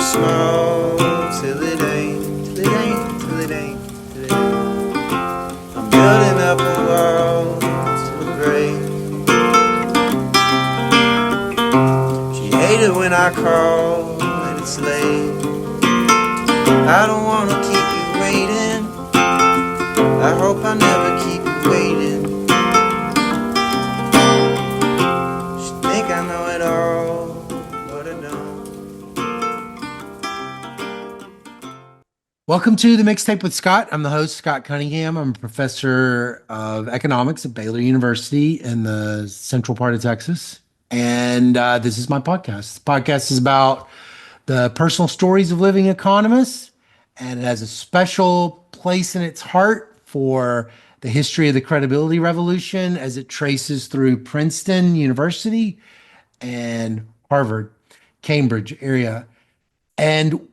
small till it ain't, till it ain't, till it ain't, till it ain't. I'm building up a wall till it breaks. She hated when I call and it's late. I don't wanna keep you waiting. I hope I never keep you waiting. She think I know it all, but I don't. Welcome to the Mixtape with Scott. I'm the host, Scott Cunningham. I'm a professor of economics at Baylor University in the central part of Texas. And this is my podcast. The podcast is about the personal stories of living economists, and it has a special place in its heart for the history of the credibility revolution as it traces through Princeton University and Harvard, Cambridge area. And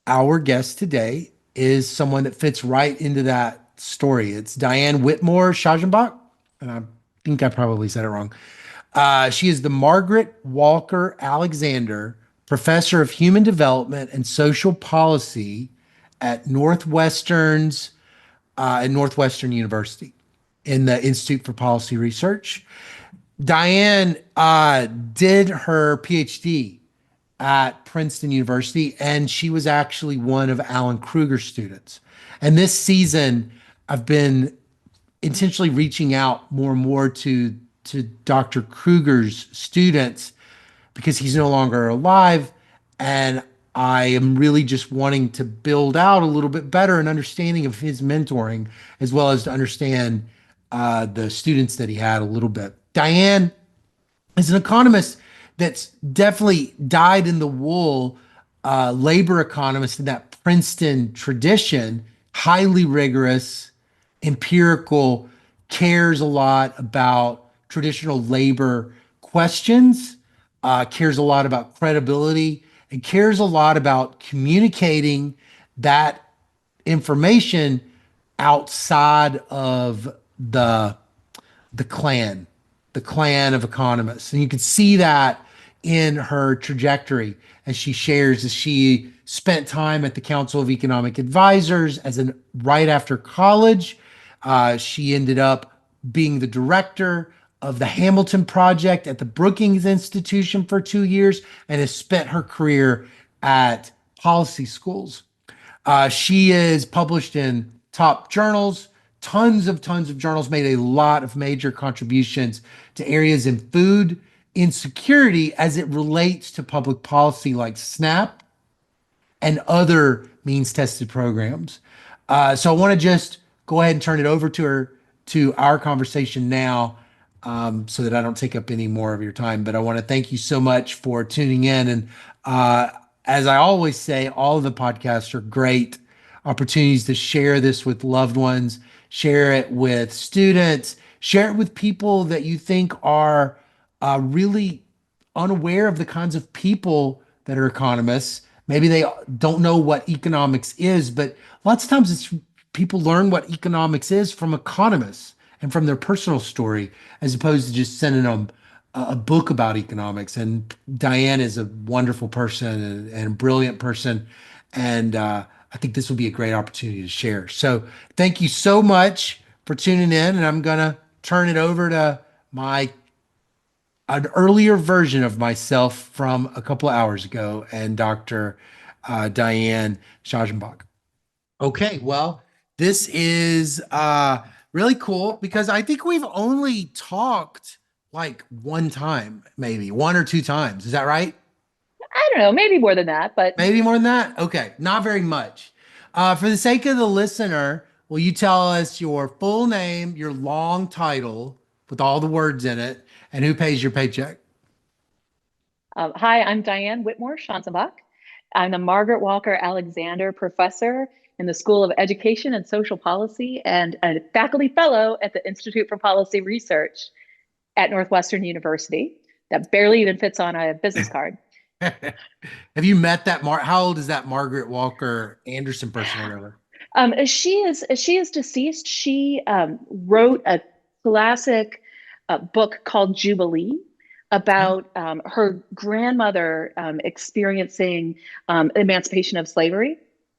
our guest today is someone that fits right into that story. It's Diane Whitmore Schanzenbach, and I think I probably said it wrong. She is the Margaret Walker Alexander Professor of Human Development and Social Policy at Northwestern University in the Institute for Policy Research. Diane did her PhD at Princeton University, and she was actually one of Alan Krueger's students. And this season, I've been intentionally reaching out more and more to Dr. Krueger's students because he's no longer alive, and I am really just wanting to build out a little bit better an understanding of his mentoring, as well as to understand the students that he had a little bit. Diane is an economist that's definitely dyed in the wool labor economist in that Princeton tradition, highly rigorous, empirical, cares a lot about traditional labor questions, cares a lot about credibility, and cares a lot about communicating that information outside of the clan, the clan of economists. And you can see that in her trajectory as she shares as she spent time at the Council of Economic Advisors right after college. She ended up being the director of the Hamilton Project at the Brookings Institution for 2 years and has spent her career at policy schools. She is published in top journals, tons of journals, made a lot of major contributions to areas in food insecurity as it relates to public policy like SNAP and other means tested programs. So I want to just go ahead and turn it over to her, to our conversation now, so that I don't take up any more of your time. But I want to thank you so much for tuning in. And as I always say, all of the podcasts are great opportunities to share this with loved ones, share it with students, share it with people that you think are really unaware of the kinds of people that are economists. Maybe they don't know what economics is, but lots of times it's people learn what economics is from economists and from their personal story, as opposed to just sending them a book about economics. And Diane is a wonderful person and a brilliant person. And I think this will be a great opportunity to share. So thank you so much for tuning in. And I'm going to turn it over to an earlier version of myself from a couple of hours ago and Dr. Diane Schanzenbach. Okay, well, this is really cool because I think we've only talked like one time, maybe one or two times. Is that right? I don't know, maybe more than that, but Maybe more than that? Okay, not very much. For the sake of the listener, will you tell us your full name, your long title with all the words in it, and who pays your paycheck? hi, I'm Diane Whitmore Schanzenbach. I'm the Margaret Walker Alexander Professor in the School of Education and Social Policy and a faculty fellow at the Institute for Policy Research at Northwestern University. That barely even fits on a business card. Have you met that how old is that Margaret Walker Anderson person or whatever? She is deceased. She wrote a classic book called Jubilee, about her grandmother experiencing emancipation of slavery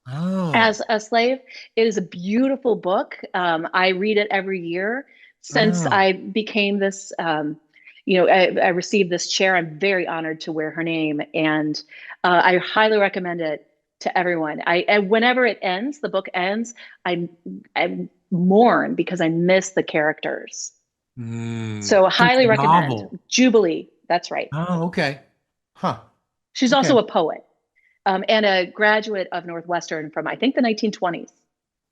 Oh, as a slave. It is a beautiful book. I read it every year since oh. I became this. I received this chair. I'm very honored to wear her name, and I highly recommend it to everyone. And whenever it ends, the book ends, I mourn because I miss the characters. So So it's highly a recommend novel. Jubilee. That's right. Oh, okay. Huh. She's Okay. also a poet and a graduate of Northwestern from I think the 1920s.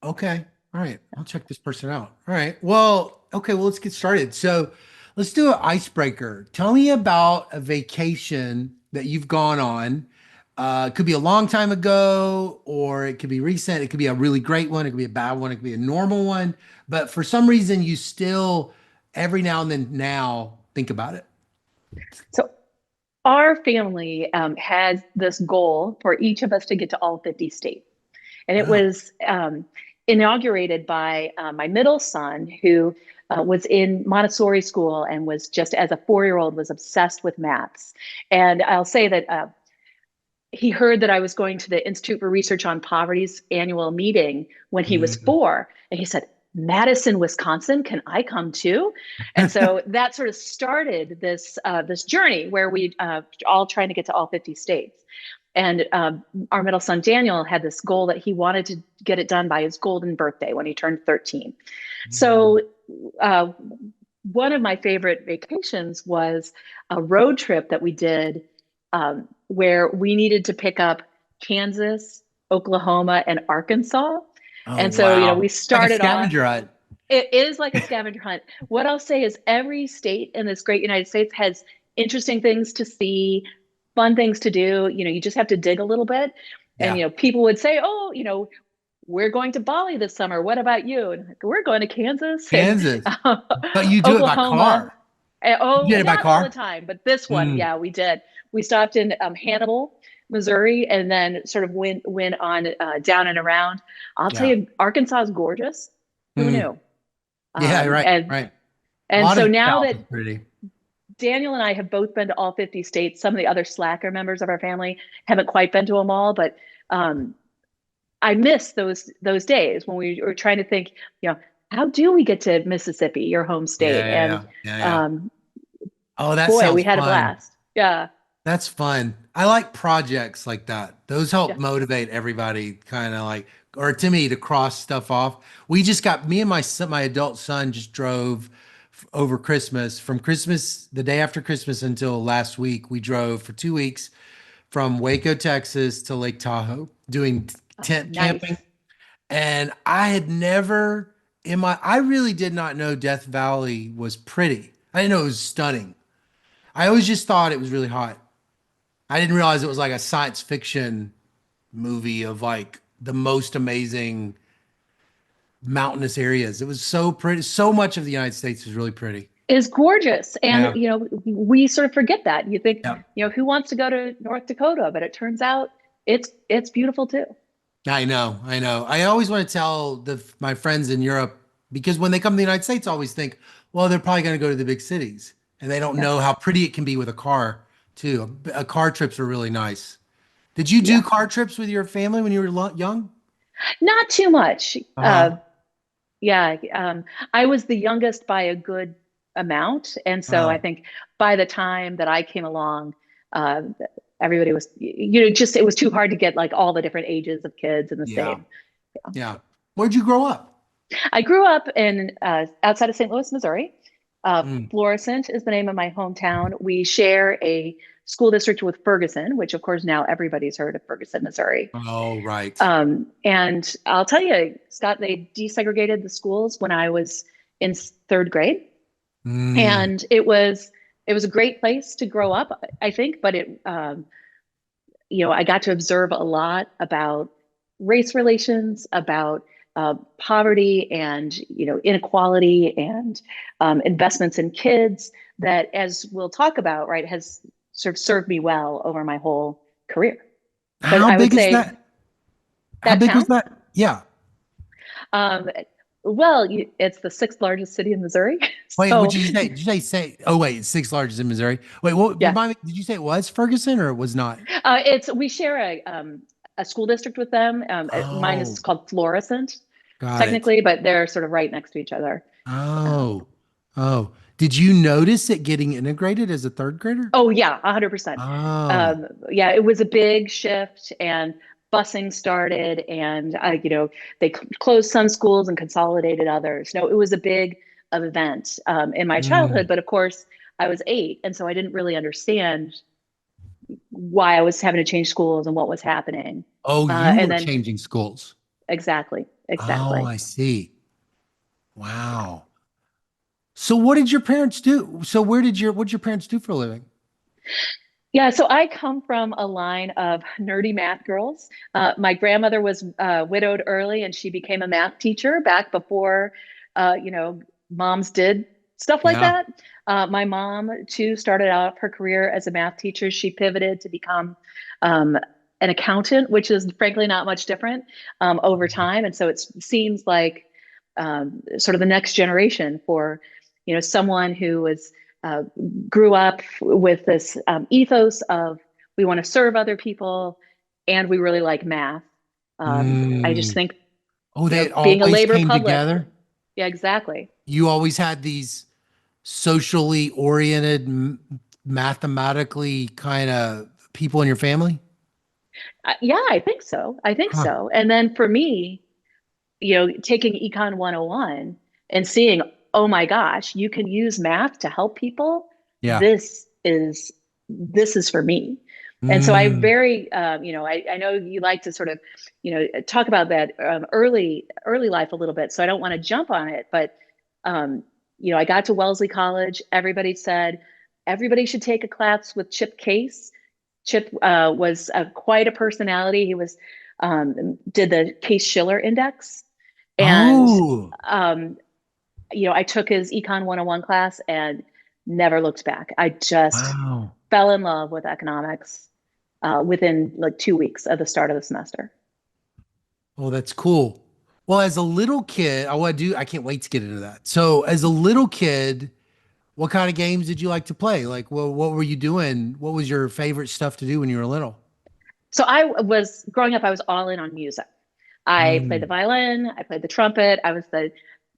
Okay. All right. I'll check this person out. All right. Well, okay. Well, let's get started. So let's do an icebreaker. Tell me about a vacation that you've gone on. It could be a long time ago, or it could be recent. It could be a really great one. It could be a bad one. It could be a normal one. But for some reason, you still, every now and then, now think about it. So our family has this goal for each of us to get to all 50 states. And it Oh, was inaugurated by my middle son, who was in Montessori school and was just as a 4-year-old was obsessed with maths. And I'll say that he heard that I was going to the Institute for Research on Poverty's annual meeting when he was mm. 4. And he said, Madison, Wisconsin, can I come too? And so that sort of started this journey where we all trying to get to all 50 states. And our middle son, Daniel, had this goal that he wanted to get it done by his golden birthday when he turned 13. So uh, one of my favorite vacations was a road trip that we did where we needed to pick up Kansas, Oklahoma, and Arkansas. Oh, And so, wow. we Like a started off. scavenger hunt. It is like a scavenger hunt. What I'll say is every state in this great United States has interesting things to see, fun things to do. You just have to dig a little bit. And, Yeah. people would say, oh, we're going to Bali this summer. What about you? And we're going to Kansas and Kansas. But you do it by Oklahoma. car. You Oh, did it by not all the car? time, but this one, Mm, yeah, we did. We stopped in Hannibal, Missouri, and then sort of went on down and around. I'll tell yeah. you, Arkansas is gorgeous. Who Mm, knew? yeah, right, And right. A and lot of so the now South that is pretty. Daniel and I have both been to all 50 states, some of the other slacker members of our family haven't quite been to them all, but um, I miss those days when we were trying to think, how do we get to Mississippi, your home Yeah, state? yeah, And yeah, yeah, yeah. um, Oh, that boy, we sounds had a fun. blast. Yeah, That's fun. I like projects like that. Those help yeah, motivate everybody, kind of like, or to me, to cross stuff off. We just got me and my son, my adult son, just drove over Christmas, from Christmas, the day after Christmas until last week. We drove for 2 weeks from Waco, Texas to Lake Tahoe, doing tent camping. nice. And I had never I really did not know Death Valley was pretty. I didn't know it was stunning. I always just thought it was really hot. I didn't realize it was like a science fiction movie of like the most amazing mountainous areas. It was so pretty. So much of the United States is really pretty. Is gorgeous. And, Yeah. we sort of forget that. You think, Yeah. who wants to go to North Dakota? But it turns out it's beautiful too. I know. I know. I always want to tell my friends in Europe, because when they come to the United States, I always think, well, they're probably going to go to the big cities, and they don't Yeah. know how pretty it can be with a car too. Car trips are really nice. Did you do Yeah. car trips with your family when you were young? Not too much. Uh-huh. Yeah. I was the youngest by a good amount. And so I Oh, think by the time that I came along, uh, everybody was, just, it was too hard to get like all the different ages of kids in the yeah. same. Yeah. Where'd you grow up? I grew up in outside of St. Louis, Missouri. Mm. Florissant is the name of my hometown. We share a school district with Ferguson, which of course now everybody's heard of Ferguson, Missouri. Oh, right. And I'll tell you, Scott, they desegregated the schools when I was in third grade, Mm. and it was a great place to grow up, I think. But I got to observe a lot about race relations, about poverty, and inequality, and investments in kids. That, as we'll talk about, right, has sort of served me well over my whole career. But How I would big is say that? How that big was town, that? Yeah. um, Well, it's the sixth largest city in Missouri. Wait, what So did you say? Did you say, oh, wait, it's sixth largest in Missouri? Wait, what, yeah, remind me, did you say it was Ferguson or it was not? we share a school district with them. Mine is Oh, called Florissant, got it. technically, but they're sort of right next to each other. Um, Oh, oh. Did you notice it getting integrated as a third grader? oh yeah, 100%. Oh, Yeah, it was a big shift, and busing started, and they closed some schools and consolidated others. No, it was a big event in my childhood, mm. but of course I was 8, and so I didn't really understand why I was having to change schools and what was happening. Oh, you And were then changing schools. exactly, Oh, exactly. I see. Wow. So what did your parents do? So what did your parents do for a living? Yeah, so I come from a line of nerdy math girls. My grandmother was widowed early, and she became a math teacher back before, moms did stuff like Yeah. that. My mom, too, started out her career as a math teacher. She pivoted to become um, an accountant, which is frankly not much different over time. And so it seems like sort of the next generation for, someone who was uh, grew up with this ethos of we want to serve other people and we really like math. I just Mm. think, Oh, they being a always labor came public. together. Yeah, exactly. You always had these socially oriented, mathematically kind of people in your family? Yeah, I think so. I think Huh. so. And then for me, taking Econ 101 and seeing, oh my gosh, you can use math to help people. Yeah. This is for me. And so I Mm. very, I know you like to sort of, talk about that early life a little bit. So I don't want to jump on it, but, um, I got to Wellesley College. Everybody said everybody should take a class with Chip Case. Chip was quite a personality. He was did the Case-Shiller Index, and Oh, um, I took his Econ 101 class and never looked back. I just wow. fell in love with economics within like 2 weeks of the start of the semester. Oh, that's cool. Well, as a little kid, I can't wait to get into that. So, as a little kid, what kind of games did you like to play? Like, well, what were you doing? What was your favorite stuff to do when you were little? So I was growing up, I was all in on music. I played the Mm. violin, I played the trumpet, I was the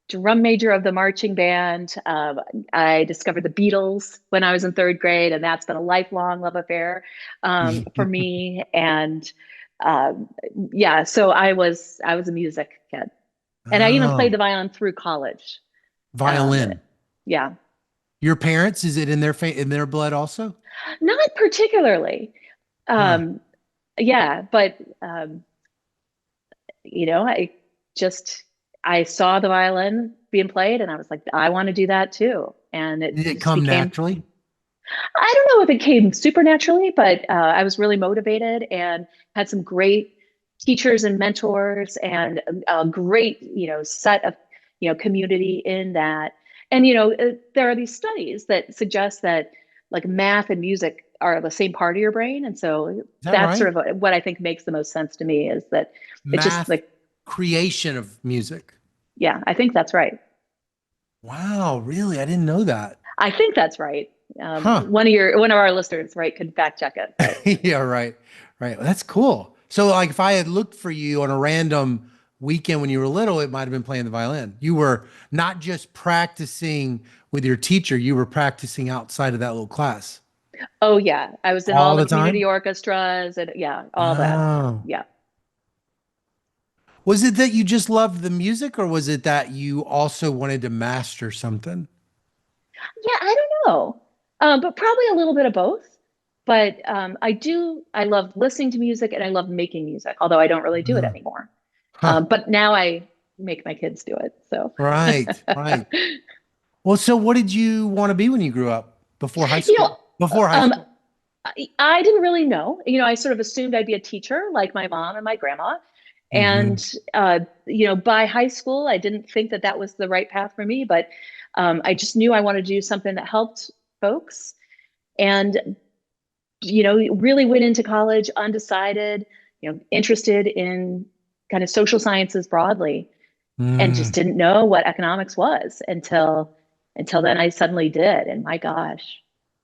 drum major of the marching band. I discovered the Beatles when I was in third grade, and that's been a lifelong love affair for me. And um, yeah, so I was a music kid, and I even played Oh, the violin through college. Um, violin. yeah, Your parents, is it in in their blood also? not particularly. Huh. Um, yeah, but I just I saw the violin being played and I was like, I want to do that too. And it Did it just come became, naturally? I don't know if it came supernaturally, but I was really motivated and had some great teachers and mentors and a great, set of, community in that. And, there are these studies that suggest that like math and music are the same part of your brain. And so Is that that's right? sort of what I think makes the most sense to me is that it's just Math like, creation of music. yeah, I think that's right. Wow, really? I didn't know that. I think that's right. Huh. One of our listeners, right, could fact check it, but Yeah, right. Right. Well, that's cool. So like if I had looked for you on a random weekend when you were little, it might have been playing the violin. You were not just practicing with your teacher, you were practicing outside of that little class oh yeah, I was in all all the the community time. orchestras and yeah, all that. Oh. Yeah. Was it that you just loved the music or was it that you also wanted to master something? Yeah, I don't know. But probably a little bit of both. But I love listening to music and I love making music, although I don't really do it Uh, anymore. Huh. But now I make my kids do it. So, Right. Right. Well, so what did you want to be when you grew up before high you know, school? Before high um, school. I didn't really know. I sort of assumed I'd be a teacher like my mom and my grandma. Hmm. And, by high school, I didn't think that that was the right path for me, but I just knew I wanted to do something that helped folks. And, really went into college undecided, interested in kind of social sciences broadly. and just Mm. didn't know what economics was until then I suddenly did. And my gosh,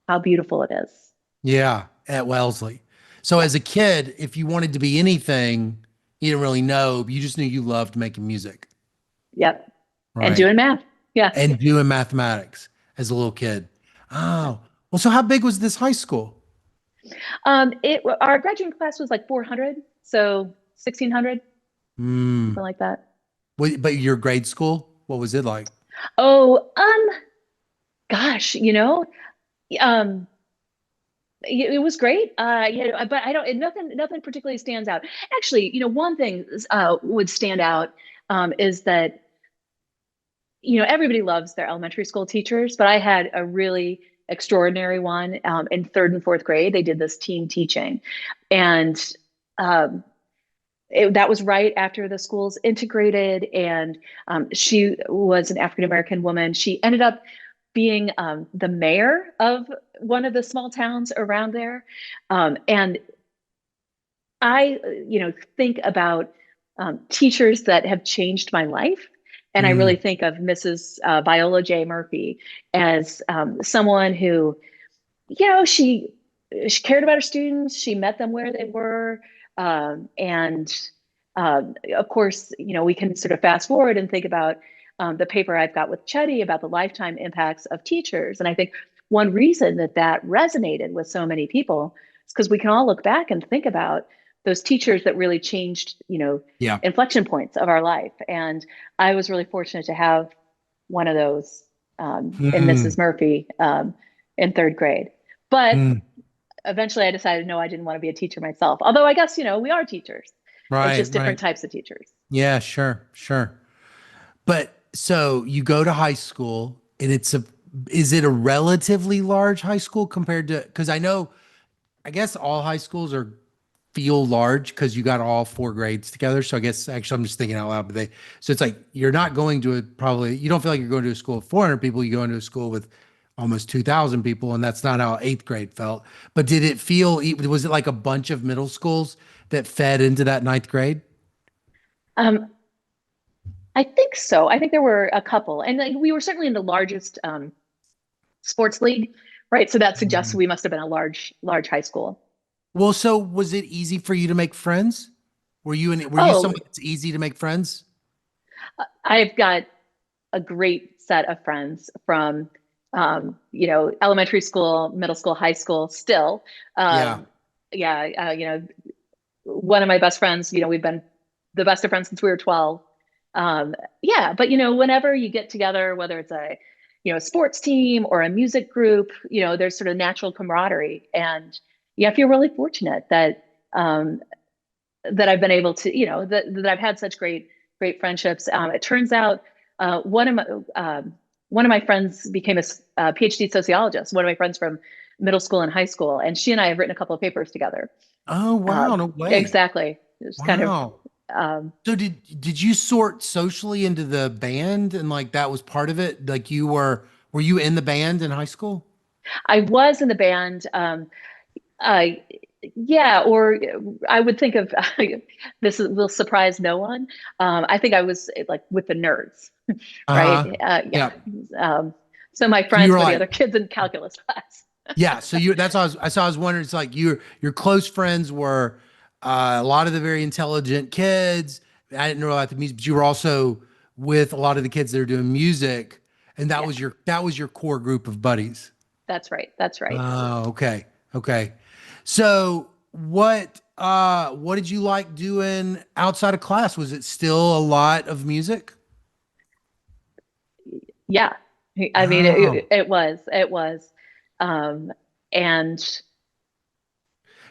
how beautiful it is. Yeah, at Wellesley. So Yeah. as a kid, if you wanted to be anything, you didn't really know, but you just knew you loved making music, Yep. And right? doing math. Yeah. And doing mathematics as a little kid. Oh, well, so how big was this high school? Our graduating class was like 400, so 1600, Hmm. something like that. But your grade school, what was it like? Oh, gosh, um, it was great. But I don't, nothing particularly stands out. Actually, one thing would stand out is that, everybody loves their elementary school teachers, but I had a really extraordinary one in third and fourth grade. They did this team teaching, and um, that was right after the schools integrated. And she was an African American woman. She ended up being the mayor of one of the small towns around there. And I, think about teachers that have changed my life. And I really Mm, think of Mrs. Viola J. Murphy as someone who, she cared about her students. She met them where they were, and of course, we can sort of fast forward and think about the paper I've got with Chetty about the lifetime impacts of teachers. And I think one reason that resonated with so many people is because we can all look back and think about those teachers that really changed, yeah. inflection points of our life. And I was really fortunate to have one of those in Hmm. Mrs. Murphy in third grade. But Hmm. eventually I decided, no, I didn't want to be a teacher myself. Although I guess, we are teachers. It's Right, just different right. types of teachers. Yeah, sure, sure. But so you go to high school and is it a relatively large high school compared to, because I guess all high schools feel large because you got all four grades together. So I guess actually I'm just thinking out loud, so it's like you're not going to you don't feel like you're going to a school of 400 people. You go into a school with almost 2,000 people, and that's not how eighth grade felt. But did it feel, was it like a bunch of middle schools that fed into that ninth grade? Um, I think so. I think there were a couple, and like, we were certainly in the largest sports league, right? So that suggests we must have been a large high school. Well, so was it easy for you to make friends? Were you Oh, someone that's easy to make friends? I've got a great set of friends from, elementary school, middle school, high school. Still, Yeah. yeah, one of my best friends. We've been the best of friends since we were 12. Yeah, but whenever you get together, whether it's a sports team or a music group, there's sort of natural camaraderie, and yeah, I feel really fortunate that I've been able to, that I've had such great friendships. It turns out one of my friends became a PhD sociologist. One of my friends from middle school and high school, and she and I have written a couple of papers together. Oh, wow. No way. Exactly. It's kind of Wow. um, So did you sort socially into the band and like that was part of it? Like were you in the band in high school? I was in the band. Uh, yeah, or I would think of will surprise no one. I think I was like with the nerds, right? Uh-huh. Yeah. Yeah. Um, so my So you friends were were the like, other kids in calculus class. yeah. So that's what I was wondering. It's like your close friends were a lot of the very intelligent kids. I didn't know about the music, but you were also with a lot of the kids that are doing music, and Yeah, that was your core group of buddies. that's right. That's right. Oh, okay. Okay. So what did you like doing outside of class? Was it still a lot of music? Yeah. I mean, Oh. it was, um, and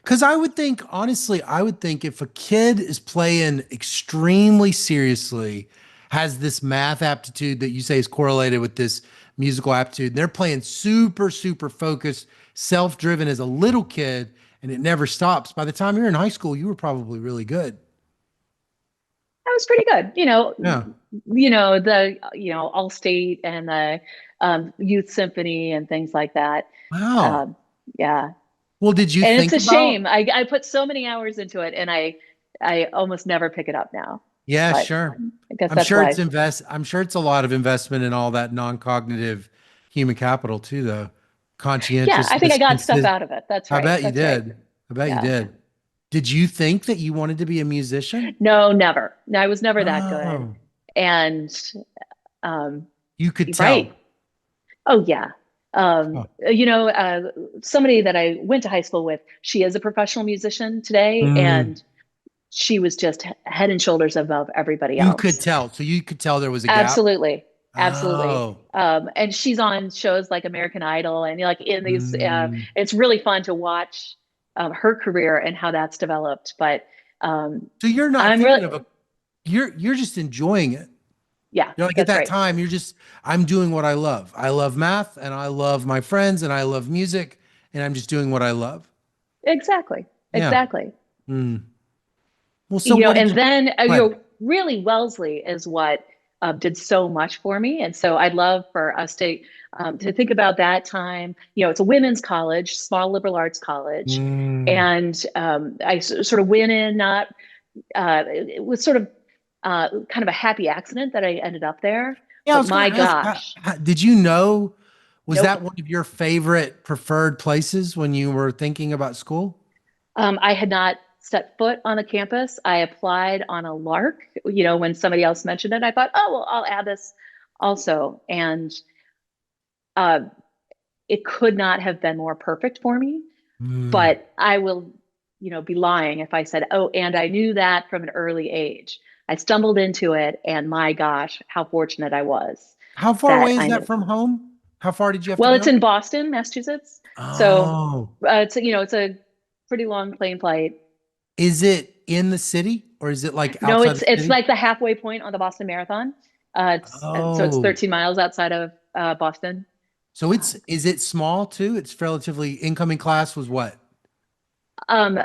Because I would think, honestly, I would think if a kid is playing extremely seriously, has this math aptitude that you say is correlated with this musical aptitude, and they're playing super, super focused, self-driven as a little kid, and it never stops. By the time you're in high school, you were probably really good. that was pretty good. Yeah. The All State and the Youth Symphony and things like that. Wow. Um, yeah, Well, did you and it's think a about shame. I put so many hours into it, and I almost never pick it up now. Yeah, but sure. I guess that's I'm why. sure it's a lot of investment in all that non-cognitive human capital too, though. Yeah, I think I Conscientiousness. got stuff out of it. That's I right. bet you That's right. did. I bet you Yeah. did. Did you think that you wanted to be a musician? No, never. No, I was never that good. Oh, And um, you could right. tell. Oh, yeah. Huh. Somebody that I went to high school with, she is a professional musician today, Mm. and she was just head and shoulders above everybody You could else. tell. So you could tell there was a gap. Absolutely. Absolutely. Oh. And she's on shows like American Idol and like in these, Mm. it's really fun to watch her career and how that's developed. But um, So you're not I'm really, thinking of a you're just enjoying it. yeah, You're like at that's that right. time, I'm doing what I love. I love math and I love my friends and I love music and I'm just doing what I love. Exactly. Yeah. Exactly. Mm. Well, so what did And you, then go ahead. really Wellesley is what did so much for me, and so I'd love for us to think about that time. It's a women's college, small liberal arts college, Mm. and sort of went in not it was sort of kind of a happy accident that I ended up there, Yeah, I but was going my to ask, gosh, did you know, was nope. that one of your favorite preferred places when you were thinking about school? I had not set foot on the campus. I applied on a lark, when somebody else mentioned it. I thought, oh, well, I'll add this also. And uh, it could not have been more perfect for me. Mm. But I will, be lying if I said, oh, and I knew that from an early age. I stumbled into it, and my gosh, how fortunate I was How far that away is I that knew. from home? How far did you have to Well, it's go? in Boston, Massachusetts. So Oh, it's a pretty long plane flight. is it in the city or is it like No, outside it's the it's city? like the halfway point on the Boston Marathon. So it's Oh, 13 miles outside of Boston. so Uh, is it small too? It's relatively incoming class was what? um,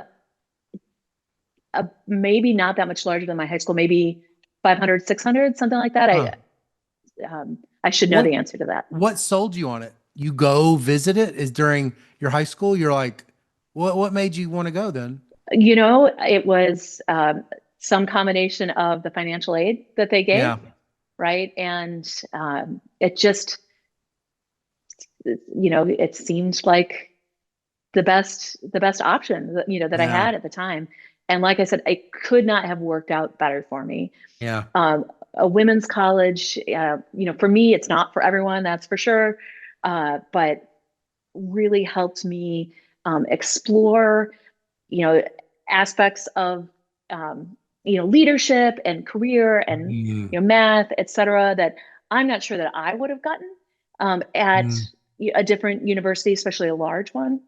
maybe not that much larger than my high school, maybe 500, 600, something like that. Huh. I should know What the answer to that. what sold you on it? You go visit it is during your high school. You're like, what made you want to go then? It was some combination of the financial aid that they gave, Yeah. right? And it just, it seemed like the best option that I Yeah. had at the time. And like I said, it could not have worked out better for me. Yeah. A women's college, for me, it's not for everyone, that's for sure. But really helped me explore, you know, aspects of, leadership and career and, Mm, math, et cetera, that I'm not sure that I would have gotten at mm, a different university, especially a large one.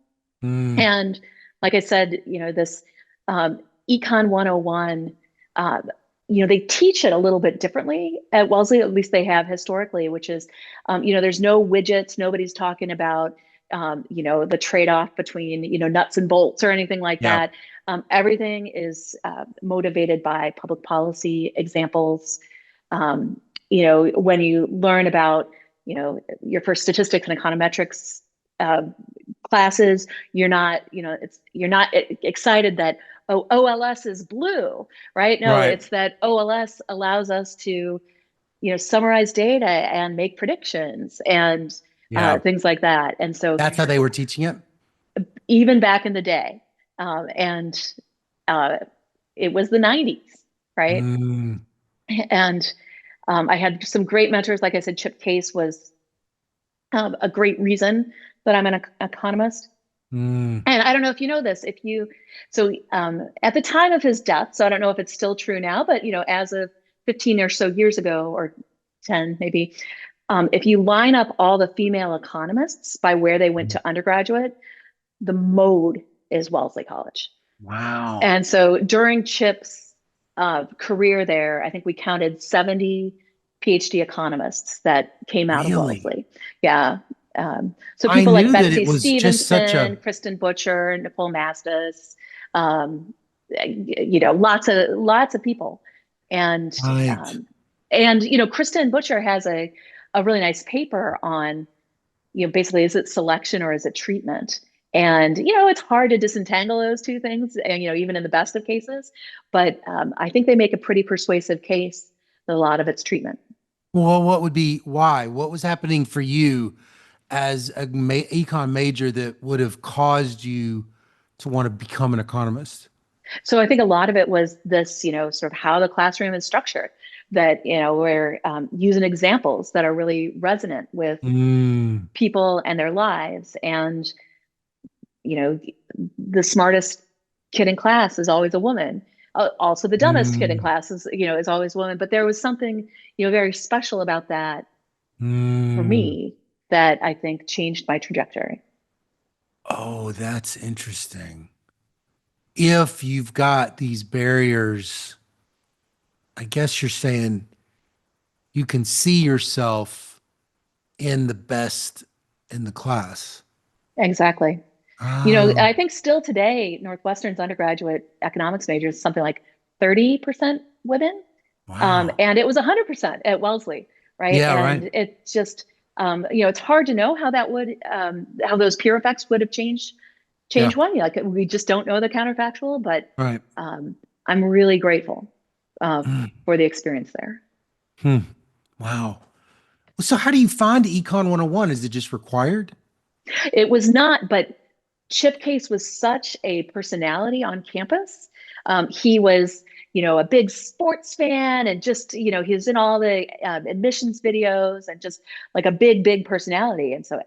mm. And like I said, this um, Econ 101, uh, they teach it a little bit differently at Wellesley, at least they have historically, which is, there's no widgets. Nobody's talking about, the trade-off between, nuts and bolts or anything like Yeah. that. Everything is motivated by public policy examples. When you learn about, your first statistics and econometrics uh, classes, you're not excited that, oh, OLS is blue, right? No, Right. it's that OLS allows us to, summarize data and make predictions and Yeah. things like that. And so That's how they were teaching it. even back in the day, and uh, it was the 90s, right? Mm, And I had some great mentors. Like I said, Chip Case was a great reason that I'm an economist. mm. And I don't know if you know this, so at the time of his death, so I don't know if it's still true now, but as of 15 or so years ago, or 10 maybe, if you line up all the female economists by where they went to undergraduate, the mode is Wellesley College. Wow. And so during Chip's career there, I think we counted 70 PhD economists that came out of Really? Wellesley. Yeah. So I people like knew that it Betsy was just such Stevenson, a Kristen Butcher, Nicole Mastis, um, lots of people, and right. um, Kristen Butcher has a really nice paper on, basically, is it selection or is it treatment? And, it's hard to disentangle those two things, and, even in the best of cases. But I think they make a pretty persuasive case that a lot of it's treatment. Well, what would be why? What was happening for you as a econ major that would have caused you to want to become an economist? So I think a lot of it was this, sort of how the classroom is structured, that, we're using examples that are really resonant with Mm, people and their lives. And, you know, the smartest kid in class is always a woman. Also, the dumbest kid in mm, class is always a woman. But there was something, very special about that for mm. me that I think changed my trajectory. Oh, that's interesting. If you've got these barriers, I guess you're saying you can see yourself in the best in the class. Exactly. Oh, I think still today, Northwestern's undergraduate economics major is something like 30% women. wow. And it was 100% at Wellesley, right? Yeah, right. And it's just, it's hard to know how those peer effects would have Yeah, changed one. Like we just don't know the counterfactual, but right. um, I'm really grateful Mm, for the experience there. hmm. Wow. So how do you find Econ 101? Is it just required? It was not, but Chip Case was such a personality on campus. He was, a big sports fan, and just, he was in all the admissions videos, and just like a big, big personality. And so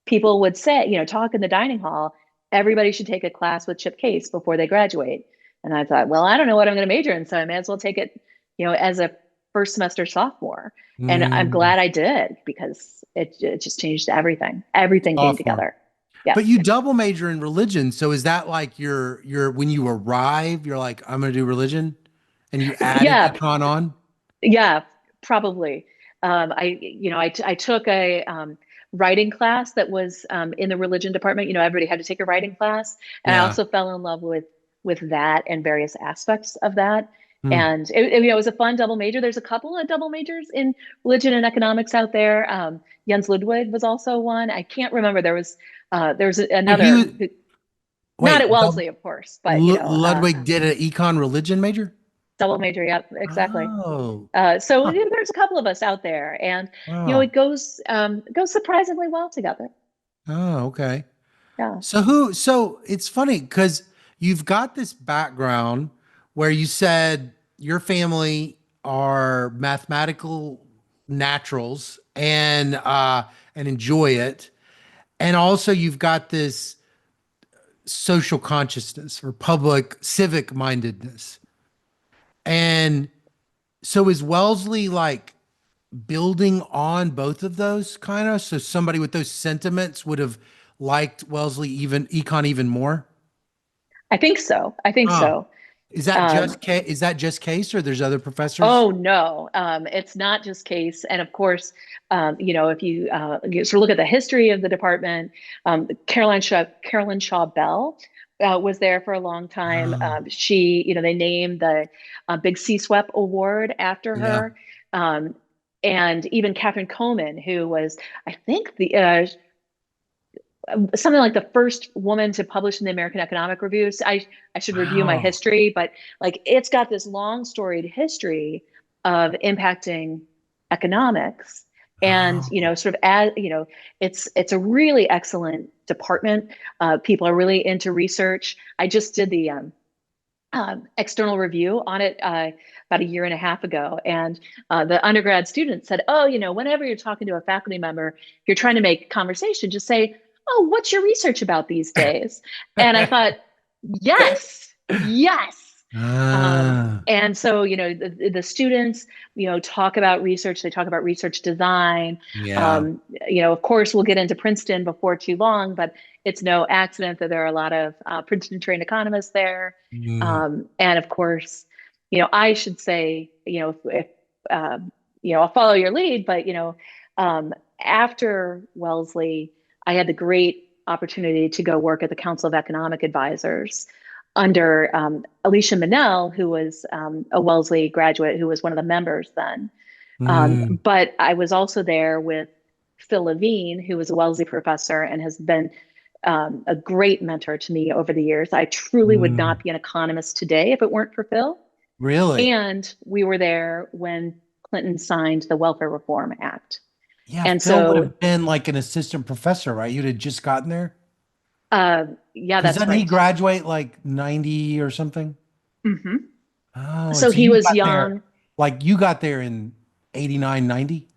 people would say, talk in the dining hall, everybody should take a class with Chip Case before they graduate. And I thought, well, I don't know what I'm going to major in, so I may as well take it, as a first semester sophomore. And I'm Mm, glad I did, because it just changed everything. Everything came sophomore. together. But Yes. you double major in religion. So is that like your when you arrive, you're like, I'm gonna do religion, and you added Yeah. econ on? Yeah, probably. I took a writing class that was in the religion department. Everybody had to take a writing class, and I Yeah. also fell in love with that and various aspects of that. Hmm. And it was a fun double major. There's a couple of double majors in religion and economics out there. Jens Ludwig was also one. I can't remember. There was So he was another, not wait, at Wellesley, of course, but Ludwig did an econ religion major? double major. Yep, exactly. Oh, So huh. there's a couple of us out there, and Wow. it goes surprisingly well together. Oh, okay. Yeah, So it's funny because you've got this background where you said your family are mathematical naturals and enjoy it. And also you've got this social consciousness or public civic mindedness. And so is Wellesley like building on both of those kind of? So somebody with those sentiments would have liked Wellesley even econ even more? I think so. I think Oh, so. Um, is that just case or there's other professors? oh no, it's not just Case, and of course, if you sort of look at the history of the department, Carolyn Shaw Bell. Was there for a long time. Oh, They named the Big C Swept Award after yeah. her. Um, and even Catherine Coleman, who was, I think, the something like the first woman to publish in the American Economic Review. So I should review my Wow. history, but like it's got this long storied history of impacting economics. And Oh, sort of as it's a really excellent department. People are really into research. I just did the external review on it about a year and a half ago. And the undergrad student said, oh, whenever you're talking to a faculty member, if you're trying to make conversation, just say, oh, what's your research about these days? And I thought, yes, yes. ah, And so, the students, talk about research. They talk about research design. yeah. Of course, we'll get into Princeton before too long, but it's no accident that there are a lot of Princeton trained economists there. Mm, And of course, I should say, if I'll follow your lead, but after Wellesley, I had the great opportunity to go work at the Council of Economic Advisors under Alicia Minnell, who was a Wellesley graduate, who was one of the members then. mm, But I was also there with Phil Levine, who was a Wellesley professor and has been a great mentor to me over the years. I truly would Mm, not be an economist today if it weren't for Phil. really? And we were there when Clinton signed the Welfare Reform Act. Yeah, And Phil would so, have been like an assistant professor, right? You'd have just gotten there. yeah, Because that's doesn't he right. graduate like 90 or something? Hmm. Oh, and So so he you was got there, young. like you got there in 89, 90.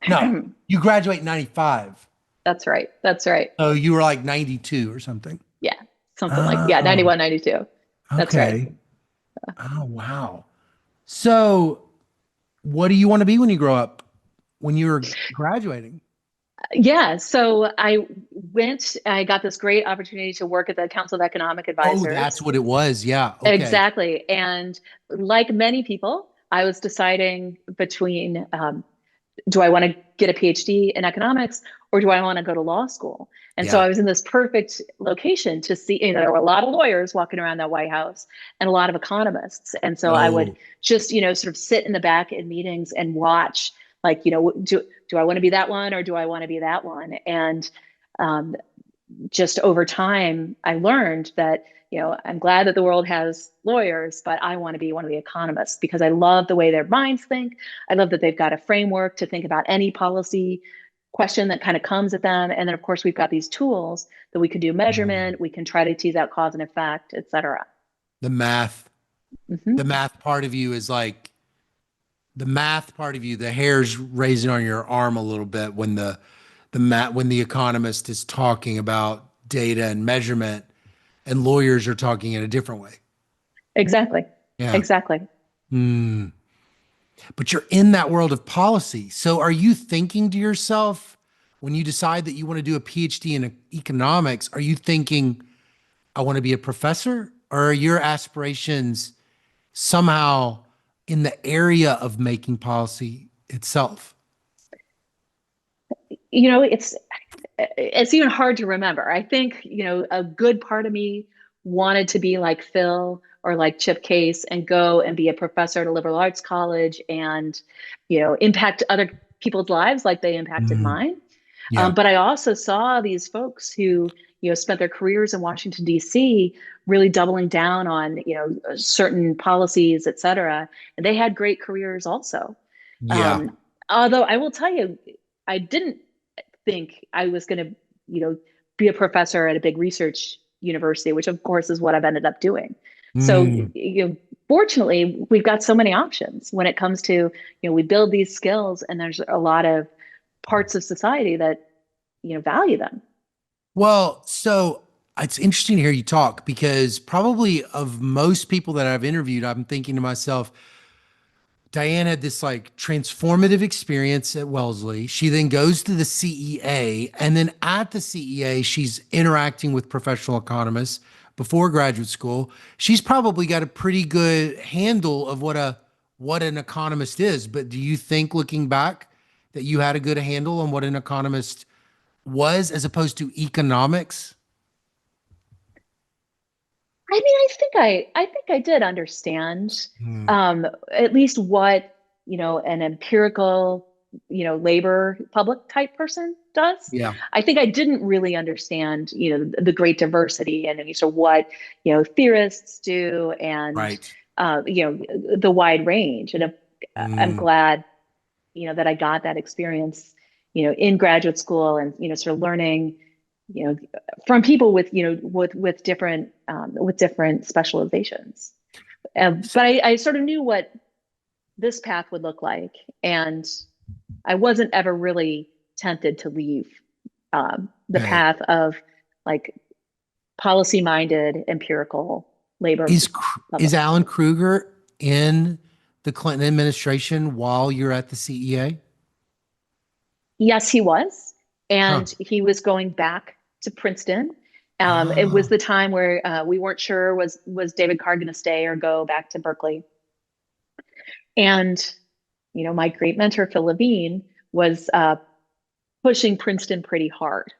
No, you graduate in 95. That's right. That's right. So you were like 92 or something. Yeah, something like, yeah, Oh, 91, 92. That's right. okay. Oh, wow. So what do you want to be when you grow up, when you were graduating? Yeah, so I got this great opportunity to work at the Council of Economic Oh, that's Advisors. what it was. Yeah. Okay. Exactly. And like many people, I was deciding between do I want to get a PhD in economics or do I want to go to law school? And so Yeah. I was in this perfect location to see, there were a lot of lawyers walking around that White House and a lot of economists. And so I would Oh, just, sort of sit in the back in meetings and watch, like, do I want to be that one or do I want to be that one? And um, just over time, I learned that, I'm glad that the world has lawyers, but I want to be one of the economists because I love the way their minds think. I love that they've got a framework to think about any policy question that kind of comes at them. And then, of course, we've got these tools that we can do mm. measurement, we can try to tease out cause and effect, et cetera. the math, the Hmm. math part of you is like the math part of you, the hairs raising on your arm a little bit when when the economist is talking about data and measurement and lawyers are talking in a different way. Exactly. Yeah. Exactly. Hmm. But you're in that world of policy. So are you thinking to yourself when you decide that you want to do a PhD in economics, are you thinking, I want to be a professor? Or are your aspirations somehow in the area of making policy itself? You know, it's even hard to remember. I think, a good part of me wanted to be like Phil or like Chip Case and go and be a professor at a liberal arts college and, impact other people's lives like they impacted Mm, mine. yeah. But I also saw these folks who, spent their careers in Washington, D.C., really doubling down on, certain policies, et cetera. And they had great careers also. Yeah. Um, Although I will tell you, I didn't think I was going to, be a professor at a big research university, which of course is what I've ended up doing. So, Mm. fortunately, we've got so many options when it comes to, we build these skills and there's a lot of parts of society that, value them. Well, so it's interesting to hear you talk because probably of most people that I've interviewed, I'm thinking to myself, Diane had this like transformative experience at Wellesley. She then goes to the CEA, and then at the CEA, she's interacting with professional economists before graduate school. She's probably got a pretty good handle of what an economist is. But do you think, looking back, that you had a good handle on what an economist was as opposed to economics? I mean, I think I did understand Hmm. at least what, an empirical, labor public type person does. Yeah, I think I didn't really understand, the great diversity and so what, theorists do and right. the wide range. And I'm Mm. glad, that I got that experience, in graduate school and, sort of learning, you know, from people with, with different specializations. But I sort of knew what this path would look like, and I wasn't ever really tempted to leave the Okay. path of like policy-minded empirical labor Is public. Alan Krueger in the Clinton administration while you're at the CEA? Yes, he was, Huh. and he was going back to Princeton. It was Oh, the time where we weren't sure was David Card going to stay or go back to Berkeley. And my great mentor Phil Levine was pushing Princeton pretty hard.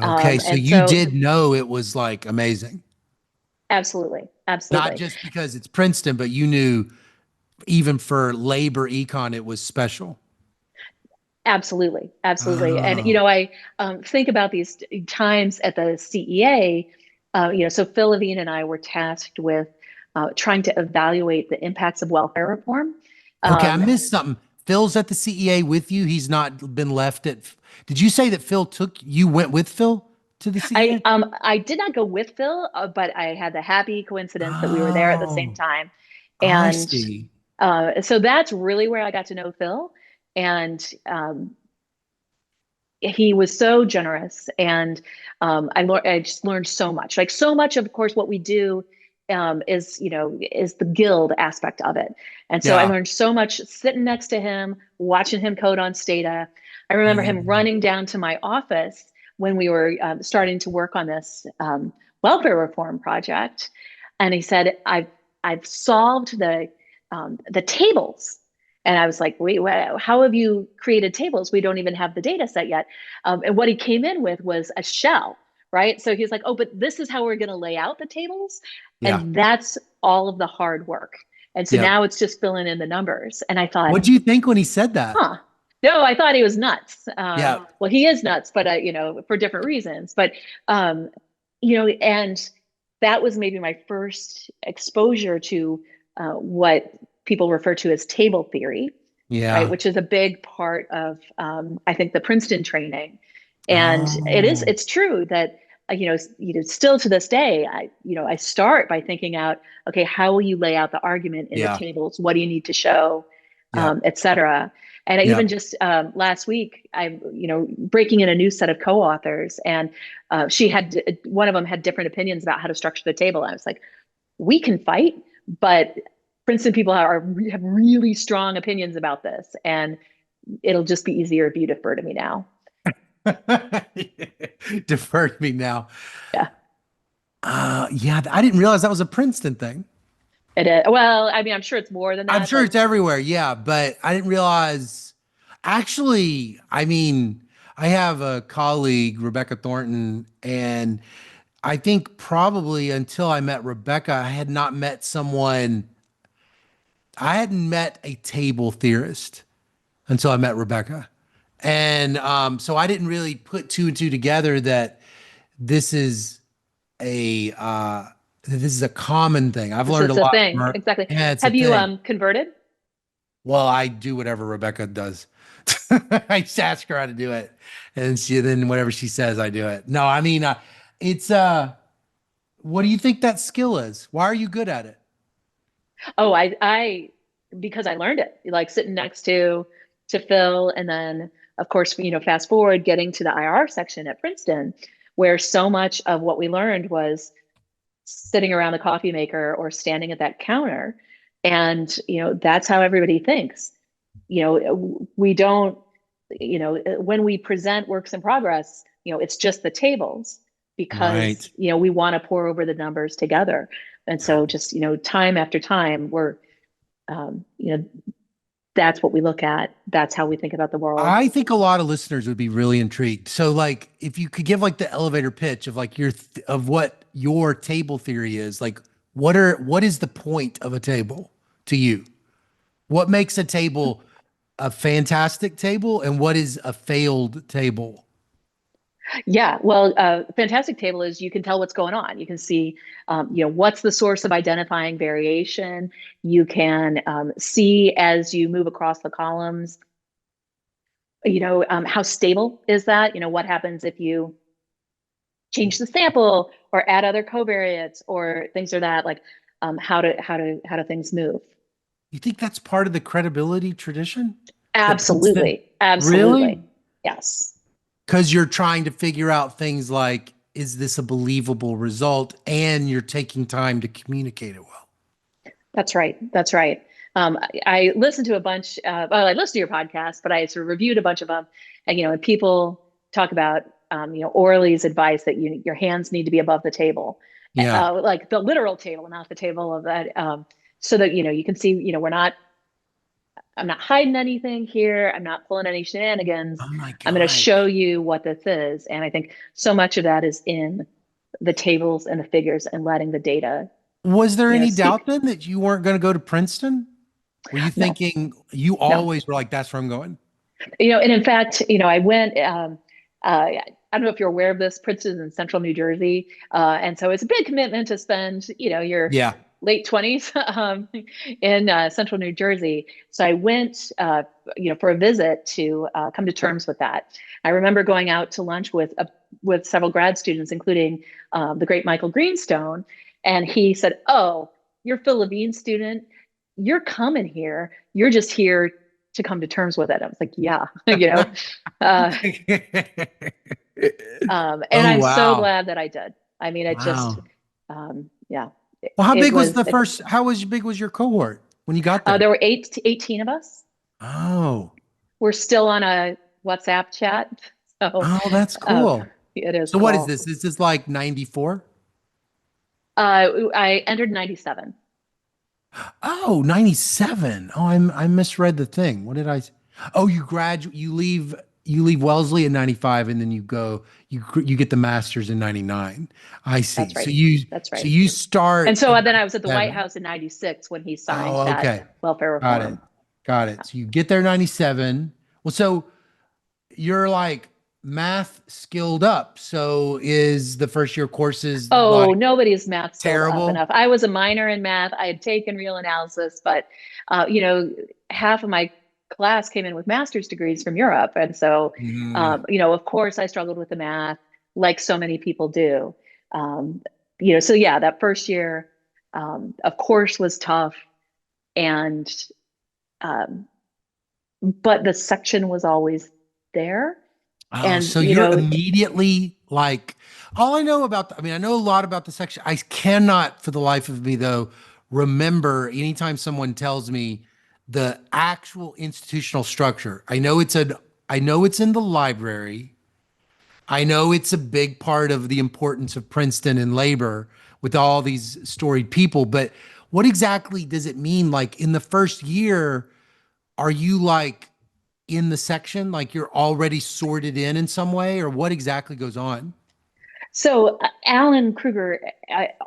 okay. So And you so, did know it was like amazing, absolutely, not absolutely. just because it's Princeton, but you knew even for labor econ, it was special. Absolutely, absolutely. And Oh, I think about these times at the CEA. So Phil Levine and I were tasked with trying to evaluate the impacts of welfare reform. okay. I Um, missed something. Phil's at the CEA with you. He's not been left at. Did you say that Phil took you went with Phil to the CEA? I did not go with Phil, but I had the happy coincidence that we were there at the same Oh, time, I and see. so that's really where I got to know Phil, and he was so generous, and I just learned so much. Like so much, of course, what we do is the guild aspect of it, and so I Yeah. learned so much sitting next to him, watching him code on Stata. I remember Yeah. him running down to my office when we were starting to work on this welfare reform project, and he said, I've solved the tables." And I was like, wait, how have you created tables? We don't even have the data set yet. And what he came in with was a shell, right? So he's like, oh, but this is how we're going to lay out the tables. Yeah. And that's all of the hard work. And so Yeah. now it's just filling in the numbers. And I thought, What do you think when he said that? huh. No, I thought he was nuts. Yeah. Well, he is nuts, but for different reasons. But um, and that was maybe my first exposure to what people refer to as table theory, right? Yeah. Which is a big part of I think the Princeton training. And Oh, it's true that still to this day I start by thinking out, okay, how will you lay out the argument in the yeah. tables? What do you need to show, Yeah. et cetera. And I Yeah. even just last week, I'm breaking in a new set of co-authors, and one of them had different opinions about how to structure the table. I was like, we can fight, but Princeton people have really strong opinions about this, and it'll just be easier if you defer to me now. Defer to me now. Yeah, Yeah, I didn't realize that was a Princeton thing. it is. Well, I mean, I'm sure it's more than I'm that, sure but it's everywhere. Yeah, but I didn't realize. Actually, I mean, I have a colleague, Rebecca Thornton, and I think probably until I met Rebecca, I had not met someone, I hadn't met a table theorist until I met Rebecca. And so I didn't really put two and two together that this is this is a common thing. I've this learned a is a lot from thing. her. Exactly. Yeah, it's a Have you thing. converted? Well, I do whatever Rebecca does. I just ask her how to do it, and then whatever she says, I do it. No, I mean, it's what do you think that skill is? Why are you good at it? Oh, I because I learned it, like sitting next to Phil, and then of course, fast forward getting to the IR section at Princeton, where so much of what we learned was sitting around the coffee maker or standing at that counter. And, that's how everybody thinks. We don't, when we present works in progress, it's just the tables Right. because, we want to pour over the numbers together. And so just, time after time, we're, um, you know, that's what we look at. That's how we think about the world. I think a lot of listeners would be really intrigued. So, like, if you could give like the elevator pitch of like of what your table theory is, like, what is the point of a table to you? What makes a table a fantastic table, and what is a failed table? Yeah, well, fantastic table is you can tell what's going on. You can see, what's the source of identifying variation. You can see as you move across the columns, how stable is that? What happens if you change the sample or add other covariates or things like that? Like, how do things move? You think that's part of the credibility tradition that Princeton Absolutely, absolutely, really? yes. Because you're trying to figure out things like, is this a believable result? And you're taking time to communicate it well. That's right. That's right. I listened to a bunch. Well, I listened to your podcast, but I sort of reviewed a bunch of them, and people talk about Orley's advice that your hands need to be above the table, Yeah. like the literal table, not the table of that, so that you can see. I'm not hiding anything here. I'm not pulling any shenanigans. Oh my I'm going to show gosh. you what this is, and I think so much of that is in the tables and the figures and letting the data, Was there any doubt speak. then that you weren't going to go to Princeton? Were you No, thinking you no. always were like, that's where I'm going? And in fact, I went, I don't know if you're aware of this, Princeton is in central New Jersey. And so it's a big commitment to spend, your Yeah. late 20s in central New Jersey. So I went, for a visit to come to terms with that. I remember going out to lunch with several grad students, including the great Michael Greenstone. And he said, "Oh, you're a Phil Levine student. You're coming here. You're just here to come to terms with it." I was like, "Yeah," Uh, and Oh, I'm so wow. glad that I did. I mean, it just, Wow. yeah, Well, how it big was was. the first, big was your cohort when you got there? There were 18 of us. Oh, We're still on a WhatsApp chat, so oh, that's uh, cool. it is So what is cool. this? This is like 94? I entered 97. Oh, 97. Oh, I misread the thing. What did I? Oh, you leave Wellesley in 95 and then you get the master's in 99. I see. That's So right. you That's so right. you And start so in then I was at the White 97. House in 96 when he signed Oh, that okay. welfare Got it. reform. Got it. So you get there 97. Well, so you're like math skilled up. So is the first year courses Oh, like nobody's math skilled up terrible? enough. I was a minor in math. I had taken real analysis, but half of my class came in with master's degrees from Europe, and so Mm. of course, I struggled with the math, like so many people do. Um, so yeah, that first year, of course, was tough, and um, but the section was always there, Oh, and so you're immediately like, all I know about, I mean, I know a lot about the section. I cannot for the life of me, though, remember anytime someone tells me the actual institutional structure. I know it's in the library. I know it's a big part of the importance of Princeton and labor with all these storied people, but what exactly does it mean? Like in the first year, are you like in the section, like you're already sorted in some way, or what exactly goes on? So Alan Krueger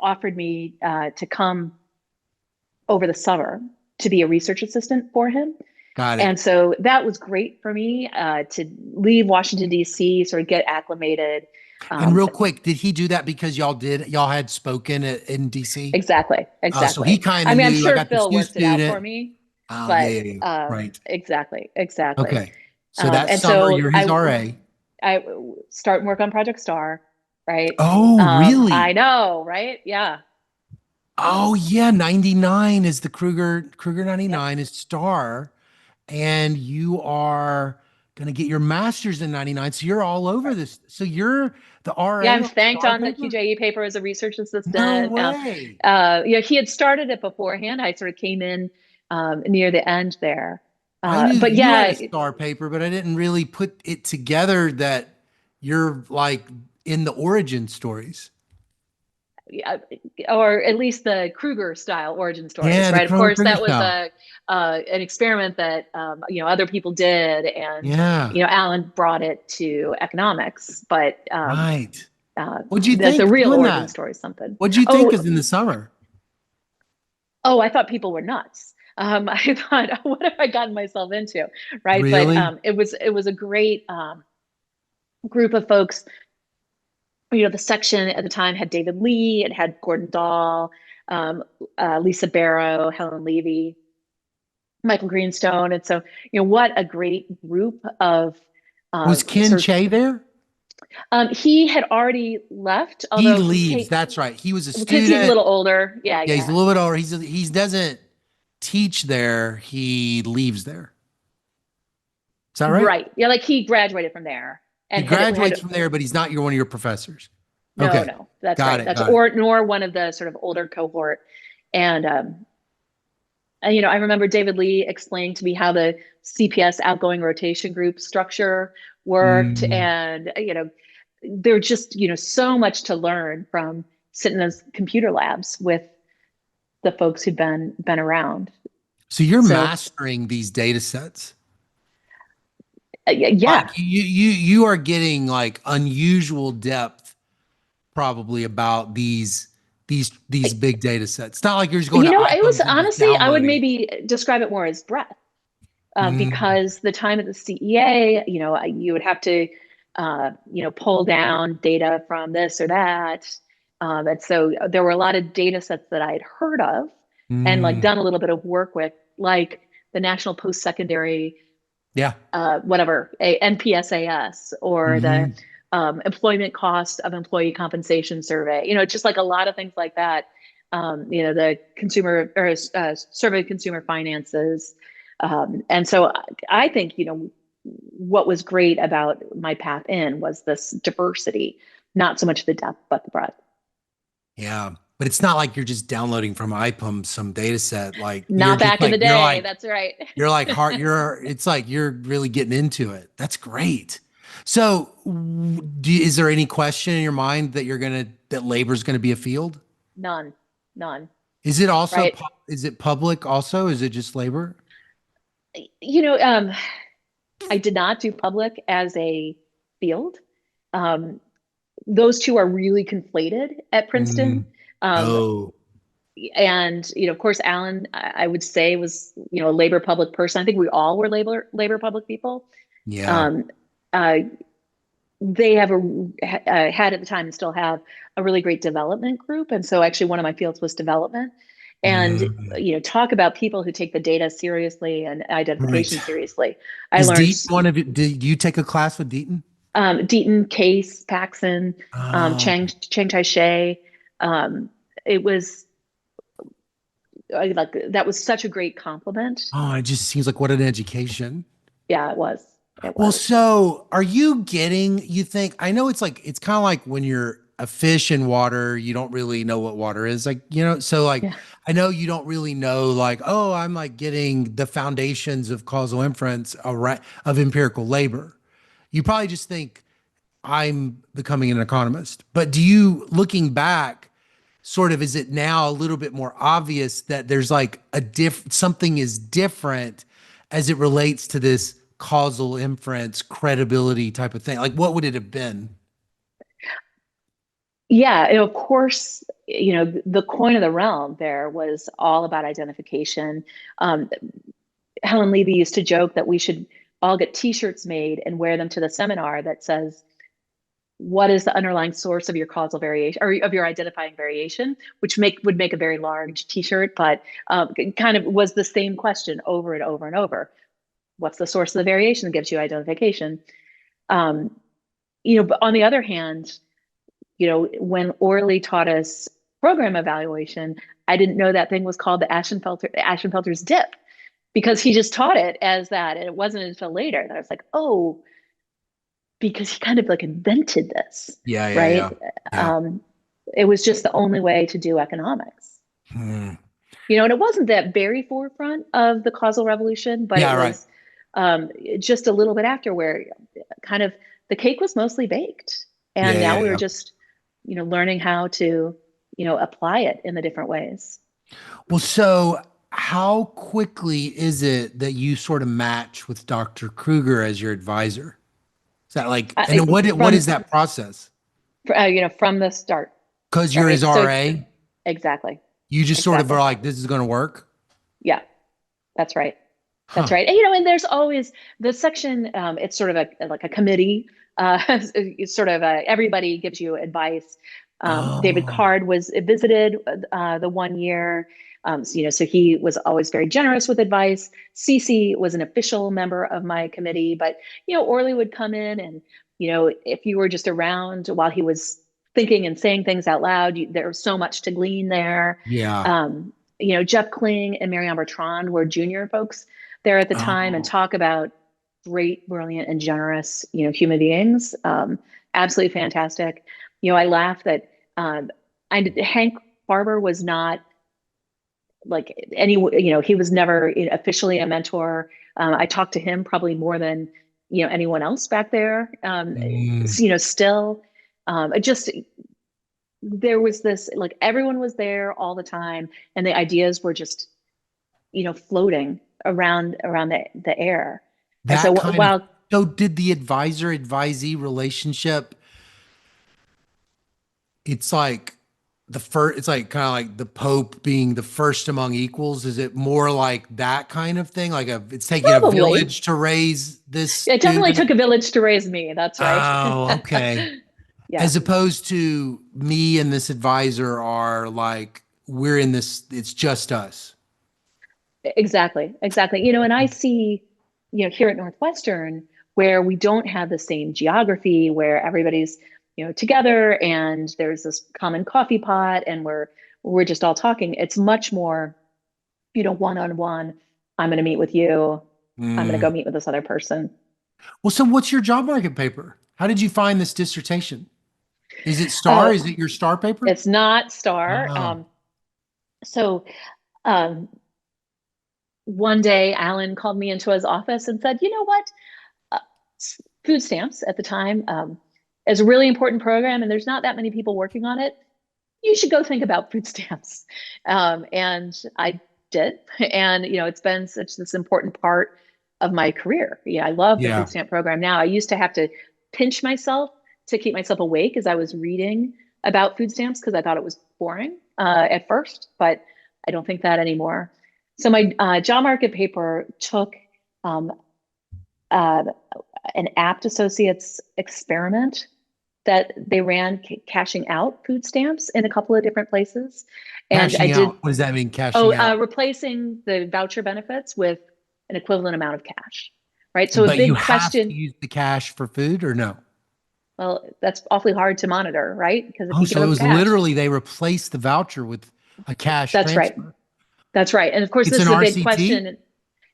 offered me to come over the summer to be a research assistant for him. Got it. And so that was great for me to leave Washington, D.C., sort of get acclimated. And Um, real quick, did he do that because y'all had spoken in DC? exactly, So he exactly. kind I of mean, I'm knew I sure got this Phil new worked it out for student. me, Oh, yeah, but yeah, yeah. Right. exactly, exactly. Okay. So that And summer, so you're his RA. I start work on Project Star, right? Oh, I really? know, right? Yeah. Oh, yeah. 99 is the Kruger Yep. 99 is star. And you are going to get your master's in 99. So you're all over Right. this. So you're the Yeah, RA I'm on thanked star on the paper? QJE paper as a research No assistant. way. He had started it beforehand. I sort of came in near the end there. I knew But you had a yeah, star paper, but I didn't really put it together that you're like in the origin stories. yeah, or at least the Kruger style origin stories, Yeah, the right? Of Chrono course, Trigger that was style. a an experiment that other people did, and Yeah, Alan brought it to economics, but right. What'd you the think real doing origin that? story is something. What'd you think Oh, is in the summer? oh, I thought people were nuts. I thought, what have I gotten myself into, right? But Really? it was a great group of folks. The section at the time had David Lee, it had Gordon Dahl, um, Lisa Barrow, Helen Levy, Michael Greenstone, and so what a great group of Was Ken sort of. Che there? He had already left, He although he leaves. came That's right. He was a because he's a student. little older. Yeah, Yeah, he's a yeah. little bit older. He doesn't teach there. He leaves there. Is that right? Right. Yeah, like he graduated from there He and graduates had from there, but he's not one of your professors. no, Okay. no, that's Got right. it. That's Got it. or nor one of the sort of older cohort. And I remember David Lee explaining to me how the CPS outgoing rotation group structure worked, Mm. and there's just so much to learn from sitting in those computer labs with the folks who've been around. So you're So mastering these data sets. Like yeah, you are getting like unusual depth probably about these big data sets. It's not like you're just going to it was iPhones and just honestly, I would downloading. maybe describe it more as breadth. Mm, because the time at the CEA, you would have to, pull down data from this or that. And so there were a lot of data sets that I had heard of and like mm, done a little bit of work with, like the National Post-Secondary, yeah. whatever, NPSAS, or the Hmm. employment cost of employee compensation survey, just like a lot of things like that. The consumer or survey of consumer finances. And so I think, what was great about my path in was this diversity, not so much the depth, but the breadth. Yeah. But it's not like you're just downloading from IPUM some data set. Like you're Not just back in the like, day. That's right. you're like hard, it's like you're really getting into it. That's great. So is there any question in your mind that that labor is gonna be a field? None, none. Is it also, Right. is it public also? Is it just labor? You know, um, I did not do public as a field. Um, those two are really conflated at Princeton. Mm. Um, Oh, and of course, Alan, I would say, was a labor public person. I think we all were labor public people. yeah. Um, uh, they have had at the time and still have a really great development group, and so actually one of my fields was development. And Mm. talk about people who take the data seriously and Right. identification seriously. I Is learned Deaton one of you? Did you take a class with Deaton? Deaton, Case, Paxson, Oh, Chiang Kai-shek. It was like that was such a great compliment. oh, it just seems like what an education. Yeah, it was. It Well, was. so are you getting, you think, I know it's like, it's kind of like when you're a fish in water, you don't really know what water is. Like, so like, Yeah. I know you don't really know, like, oh, I'm like getting the foundations of causal inference of empirical labor. You probably just think I'm becoming an economist. But do you, looking back, sort of, is it now a little bit more obvious that there's like something is different as it relates to this causal inference credibility type of thing? Like what would it have been? Yeah, and of course, the coin of the realm there was all about identification. Um, Helen Levy used to joke that we should all get T-shirts made and wear them to the seminar that says, "What is the underlying source of your causal variation or of your identifying variation?" Which would make a very large T-shirt, but it kind of was the same question over and over and over. What's the source of the variation that gives you identification? Um, but on the other hand, when Orley taught us program evaluation, I didn't know that thing was called the Ashenfelter's dip, because he just taught it as that. And it wasn't until later that I was like, oh, because he kind of like invented this, Yeah, yeah, right? yeah. Yeah. Um, it was just the only way to do economics. Hmm. And it wasn't that very forefront of the causal revolution, but it Yeah, right. was just a little bit after, where kind of the cake was mostly baked. Yeah, And yeah, now we were yeah. just, learning how to, apply it in the different ways. Well, so how quickly is it that you sort of match with Dr. Krueger as your advisor? Is that like, and what is From, that process? from the start, Because you're his right? So RA, exactly, you just sort of are exactly. like, this is going to work. Yeah, that's right. That's Huh. right. And there's always the section. It's sort of like a committee. It's sort of everybody gives you advice. David Oh, Card visited the one year. So he was always very generous with advice. Cece was an official member of my committee, but Orly would come in, and if you were just around while he was thinking and saying things out loud, there was so much to glean there. yeah. Jeff Kling and Marianne Bertrand were junior folks there at the time, and Oh, talk about great, brilliant, and generous, human beings. Absolutely fantastic. I laugh that Hank Barber was not like any, he was never officially a mentor. I talked to him probably more than anyone else back there. mm, Still, just there was this, like, everyone was there all the time, and the ideas were just floating around the air. And so that kind of. while So, did the advisor advisee relationship? It's like the first, it's like kind of like the Pope being the first among equals. Is it more like that kind of thing? Like it's taking a Probably. village to raise this It definitely took student? a village to raise me. That's right. Oh, okay. Yeah, As opposed to me and this advisor are like, we're in this, it's just us. exactly. Exactly. And I see, here at Northwestern, where we don't have the same geography, where everybody's, together and there's this common coffee pot and we're just all talking. It's much more, one-on-one. I'm going to meet with you. I'm going to go Mm. meet with this other person. Well, so what's your job market paper? How did you find this dissertation? Is it STAR? Oh, Is it your STAR paper? it's not Star. Oh, So um, one day, Alan called me into his office and said, "You know what? Uh, Food stamps at the time is a really important program, and there's not that many people working on it. You should go think about food stamps." And I did, and it's been such this important part of my career. Yeah, I love the food yeah. stamp program now. I used to have to pinch myself to keep myself awake as I was reading about food stamps because I thought it was boring at first, but I don't think that anymore. So my job market paper took um, uh, an apt associates experiment that they ran cashing out food stamps in a couple of different places. And I Cashing did, out. What does that mean? Cashing out. replacing the voucher benefits with an equivalent amount of cash, right? So a But you big have to question, use the cash for food or no? well, that's awfully hard to monitor, right? Because if Oh, you give so it them was cash, literally they replaced the voucher with a cash that's right. transfer. That's right. And of course, It's this an is a big RCT? question. It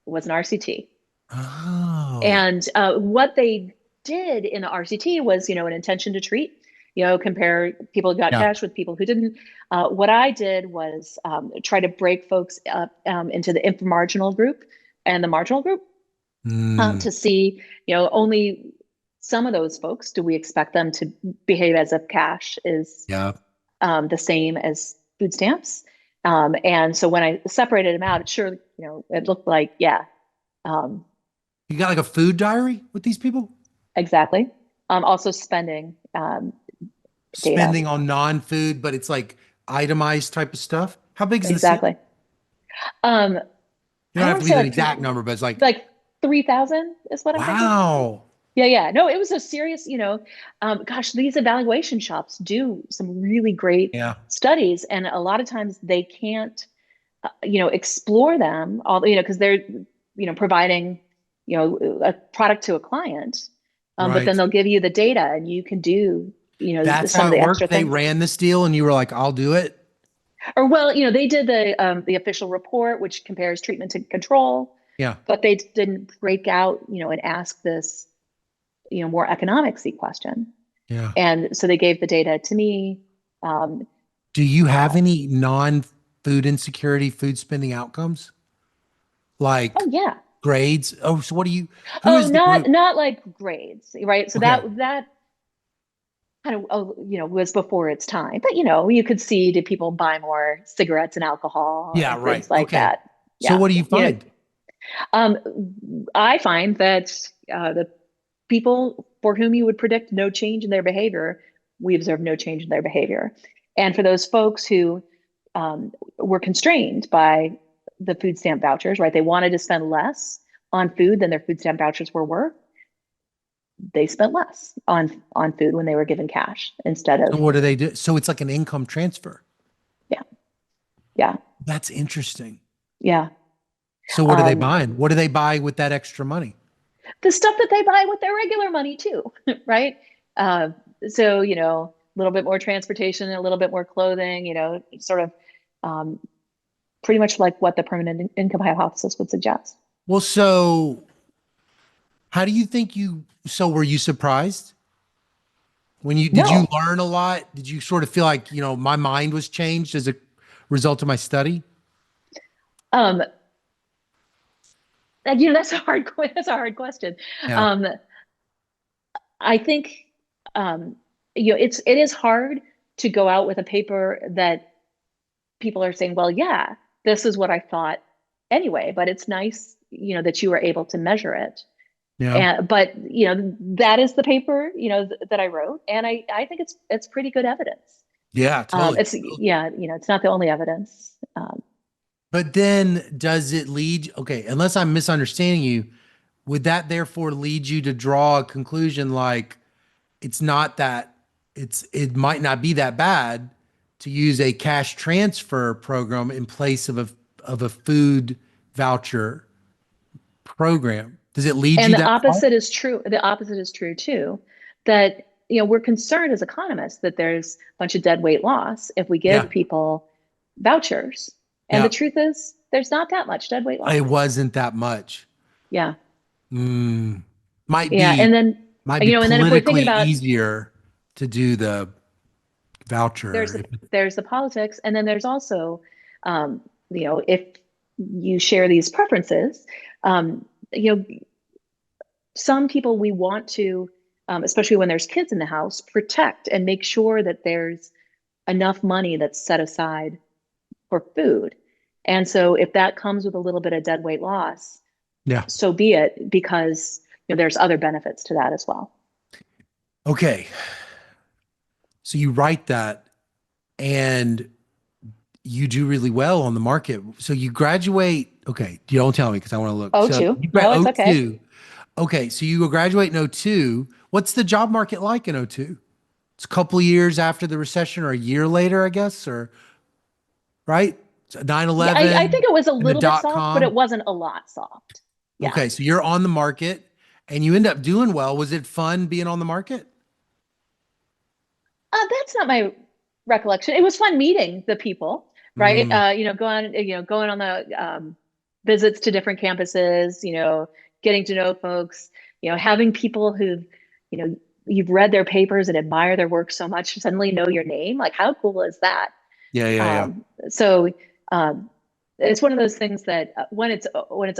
was an RCT. Oh, And what they did in the RCT was, an intention to treat, compare people who got yeah. cash with people who didn't. What I did was try to break folks up into the inframarginal group and the marginal group Mm, to see, only some of those folks do we expect them to behave as if cash is yeah. the same as food stamps. And so when I separated them out, it sure, it looked like, yeah, um, You got like a food diary with these people? exactly. Also spending data. Spending on non-food, but it's like itemized type of stuff. How big is the sample? Exactly. Um, You I don't have want to to be say the exact number, but it's like 3,000 is what I'm thinking. wow. Yeah, yeah. No, it was a serious, gosh, these evaluation shops do some really great Yeah. studies, and a lot of times they can't, explore them all, because they're, providing, a product to a client, but then Right. they'll give you the data, and you can do, That's some how of it the extra worked. They things. ran this deal and you were like, I'll do it. Or well, they did the official report, which compares treatment to control, Yeah. but they didn't break out, and ask this, more economicsy question. Yeah. And so they gave the data to me. Um, Do you uh, have any non-food insecurity food spending outcomes? Like oh yeah. grades? Oh, so what do you, who Oh, is the not group? not like grades, right? So Okay. that kind of was before its time. But you could see, did people buy more cigarettes and alcohol Yeah, and right. things like Okay. that? So Yeah. what do you find? Um, I find that the people for whom you would predict no change in their behavior, we observe no change in their behavior. And for those folks who were constrained by the food stamp vouchers, right? They wanted to spend less on food than their food stamp vouchers were worth. They spent less on food when they were given cash instead So of, what do they do? So it's like an income transfer. yeah, yeah, That's interesting. yeah. So what are they Um, buying? What do they buy with that extra money? the stuff that they buy with their regular money too, right? Uh, so, a little bit more transportation, a little bit more clothing, sort of um, pretty much like what the permanent income hypothesis would suggest. Well, so how do you think so were you surprised when did you No, learn a lot? Did you sort of feel like, my mind was changed as a result of my study? um, and, that's that's a hard question. Yeah. Um, I think, um, it is hard to go out with a paper that people are saying, well, yeah, this is what I thought anyway, but it's nice, that you were able to measure it. Yeah. And, but, that is the paper, that I wrote. And I think it's pretty good evidence. Yeah, totally. It's not the only evidence. But then does it lead, okay, unless I'm misunderstanding you, would that therefore lead you to draw a conclusion like it's not that it might not be that bad to use a cash transfer program in place of a food voucher program? Does it lead And you the that far? opposite is true. The opposite is true too, that we're concerned as economists that there's a bunch of dead weight loss if we give Yeah. people vouchers. And the Yeah. truth is, there's not that much dead weight loss. It wasn't that much. Yeah. Mm, might Yeah. be And then, might be and then if we're thinking politically about easier to do the there's voucher. the there's the politics, and then there's also, if you share these preferences, um, you know, some people we want to, especially when there's kids in the house, protect and make sure that there's enough money that's set aside for food. And so if that comes with a little bit of dead weight loss, Yeah. so be it, because there's other benefits to that as well. Okay. So you write that and you do really well on the market. So you graduate. Okay. You don't tell me because I want to look. Oh, So two. you No, grad it's oh okay. 02. Okay. So you graduate in 02. What's the job market like in 02? It's a couple of years after the recession or a year later, I guess, or right? So Yeah, I 9/11 think it was a and the little bit dot soft, but it com. wasn't a lot soft. Yeah. Okay. So you're on the market and you end up doing well. Was it fun being on the market? That's not my recollection. It was fun meeting the people, right? Mm, Going on the visits to different campuses, getting to know folks, having people who, you know, you've read their papers and admire their work so much, suddenly know your name. Like, how cool is that? yeah. Yeah. Yeah. So it's one of those things that when it's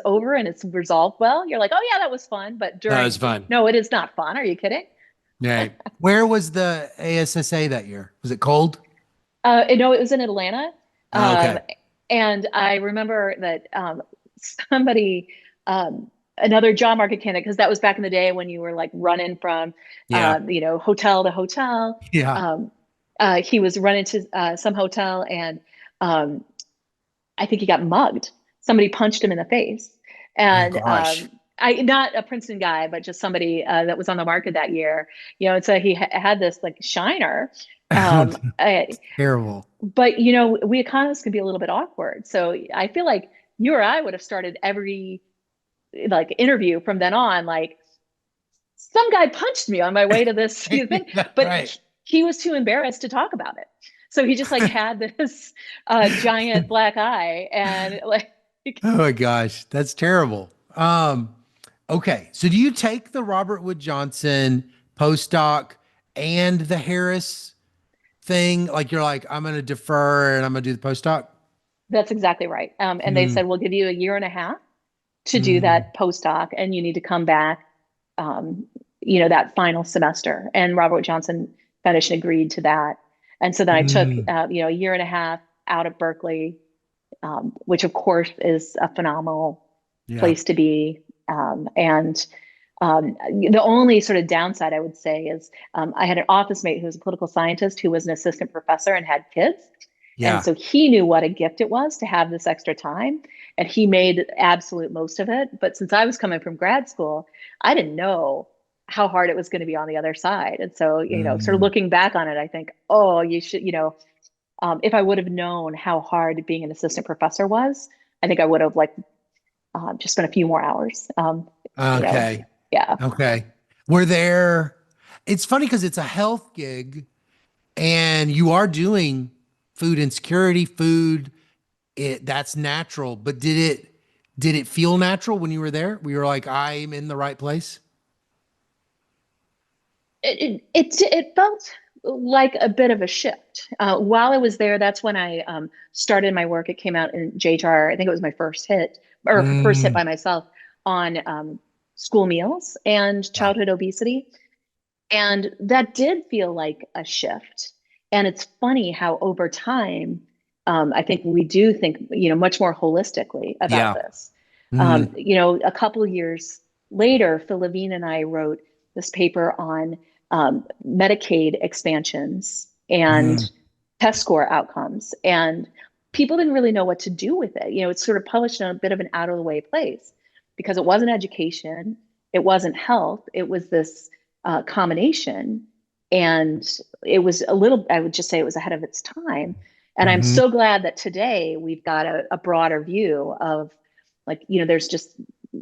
over and it's resolved well, you're like, oh yeah, that was fun. But That was fun. no, it is not fun. Are you kidding? Right. Where was the ASSA that year? Was it cold? No, it was in Atlanta. Um, Okay. and I remember that somebody, another job market candidate, because that was back in the day when you were like running from, Yeah. hotel to hotel. Yeah. Um, he was running to some hotel, and um, I think he got mugged. Somebody punched him in the face, Oh and gosh. not a Princeton guy, but just somebody that was on the market that year. And so he had this like shiner. Terrible. But we economists can be a little bit awkward. So I feel like you or I would have started every like interview from then on, like, some guy punched me on my way to this thing, Yeah, but right. he was too embarrassed to talk about it. So he just like had this giant black eye, and like, Oh my gosh, that's terrible. Okay. So do you take the Robert Wood Johnson postdoc and the Harris thing? Like you're like, I'm gonna defer and I'm gonna do the postdoc? that's exactly right. And they Mm, said, we'll give you a year and a half to do mm, that postdoc, and you need to come back, um, that final semester. And Robert Johnson Foundation agreed to that. And so then I took, mm. a year and a half out of Berkeley, which of course is a phenomenal Yeah. place to be. And the only sort of downside I would say is I had an office mate who was a political scientist who was an assistant professor and had kids. And Yeah. so he knew what a gift it was to have this extra time, and he made absolute most of it. But since I was coming from grad school, I didn't know how hard it was going to be on the other side. And so, sort of Mm. looking back on it, I think, oh, you should, if I would have known how hard being an assistant professor was, I think I would have like just spent a few more hours. You know, Okay. yeah. Okay. Were there, it's funny because it's a health gig and you are doing food insecurity, food, that's natural, but did it feel natural when you were there? We were like, I'm in the right place. It felt like a bit of a shift. While I was there, that's when I started my work. It came out in JHR. I think it was my first hit, or first hit Mm, by myself, on school meals and yeah. childhood obesity. And that did feel like a shift. And it's funny how over time, I think we do think, much more holistically about Yeah. this. Mm, A couple of years later, Phil Levine and I wrote this paper on Medicaid expansions and mm, test score outcomes. And people didn't really know what to do with it. It's sort of published in a bit of an out of the way place because it wasn't education, it wasn't health, it was this combination. And it was a little, I would just say it was ahead of its time. And I'm Mhm. so glad that today we've got a broader view of there's just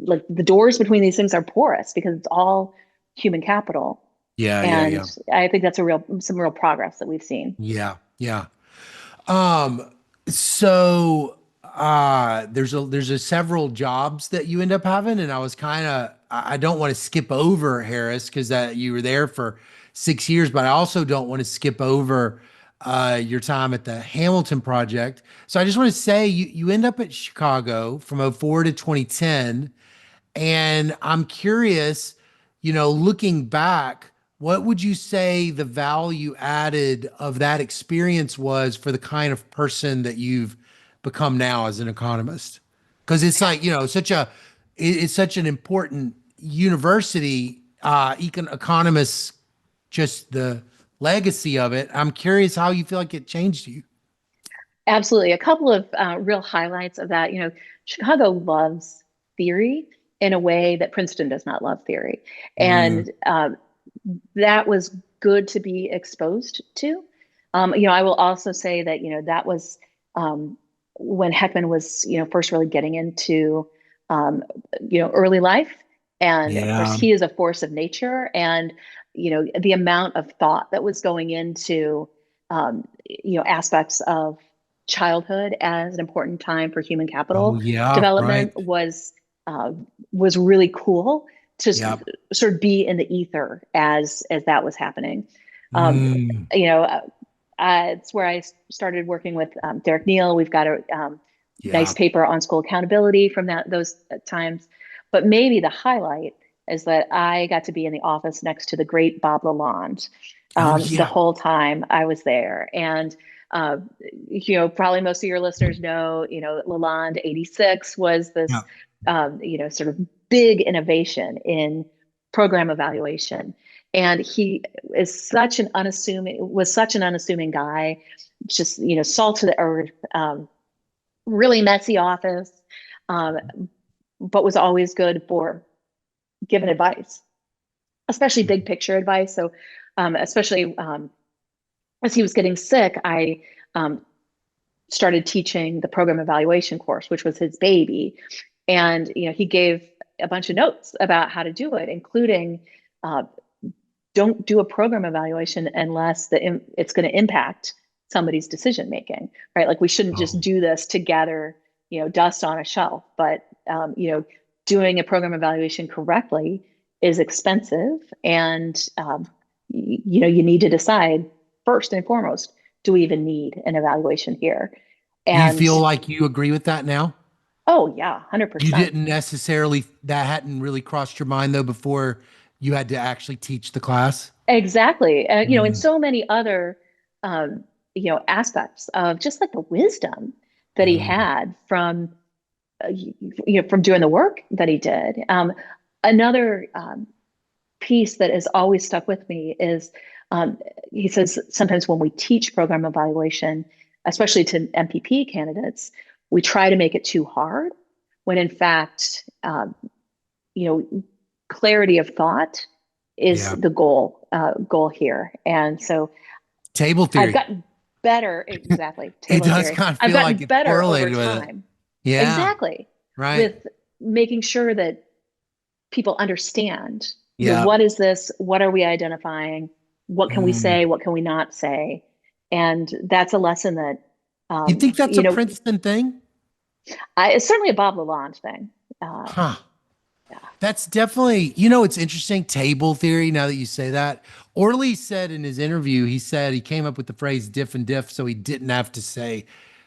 like the doors between these things are porous because it's all human capital. Yeah, yeah, And yeah. I think that's some real progress that we've seen. Yeah, yeah. Um, so there's a several jobs that you end up having, and I was kind of I don't want to skip over Harris because that you were there for 6 years, but I also don't want to skip over your time at the Hamilton Project. So I just want to say you end up at Chicago from '04 to 2010. And I'm curious, looking back, what would you say the value added of that experience was for the kind of person that you've become now as an economist? Because it's like, it's such an important university, economists, just the legacy of it. I'm curious how you feel like it changed you. Absolutely. A couple of real highlights of that. Chicago loves theory in a way that Princeton does not love theory. Mm, And that was good to be exposed to. I will also say that, that was when Heckman was, first really getting into, early life. And of course, yeah. he is a force of nature. And, the amount of thought that was going into, aspects of childhood as an important time for human Oh, capital yeah. development Right. was really cool to Yeah. sort of be in the ether as that was happening. Um, Mm, you know, it's where I started working with Derek Neal. We've got a nice yeah. paper on school accountability from those times. But maybe the highlight is that I got to be in the office next to the great Bob Lalonde Oh, the yeah. whole time I was there. And uh, probably most of your listeners know, Lalonde 86 was Yeah. this, sort of big innovation in program evaluation. And he was such an unassuming guy, just, salt to the earth, really messy office, um, but was always good for giving advice, especially big picture advice. So, especially as he was getting sick, I um, started teaching the program evaluation course, which was his baby. And, he gave a bunch of notes about how to do it, including uh, don't do a program evaluation unless it's going to impact somebody's decision making, right? Like we shouldn't just Oh, do this to gather, dust on a shelf, but, doing a program evaluation correctly is expensive. And, you need to decide first and foremost, do we even need an evaluation here? do you And feel like you agree with that now? oh yeah, You 100%. didn't necessarily, that hadn't really crossed your mind though before you had to actually teach the class? Exactly. In Mm, so many other, um, aspects of just like the wisdom that he mm. had from, from doing the work that he did. Another piece that has always stuck with me is um, he says sometimes when we teach program evaluation, especially to MPP candidates, we try to make it too hard when in fact, you know, clarity of thought is Yeah. the goal here. And so Table I've theory. gotten better, exactly, It table does theory. kind of I've feel gotten like it's better over correlated with it. time. Yeah. Exactly. Right. With making sure that people understand, Yeah. what is this? What are we identifying? What can we Mm. say? What can we not say? And that's a lesson that, You think that's a you know, Princeton thing? it's certainly a Bob Lalonde thing. Uh, Huh. yeah. That's definitely, it's interesting table theory now that you say that. Orley said in his interview, he said he came up with the phrase diff and diff so he didn't have to say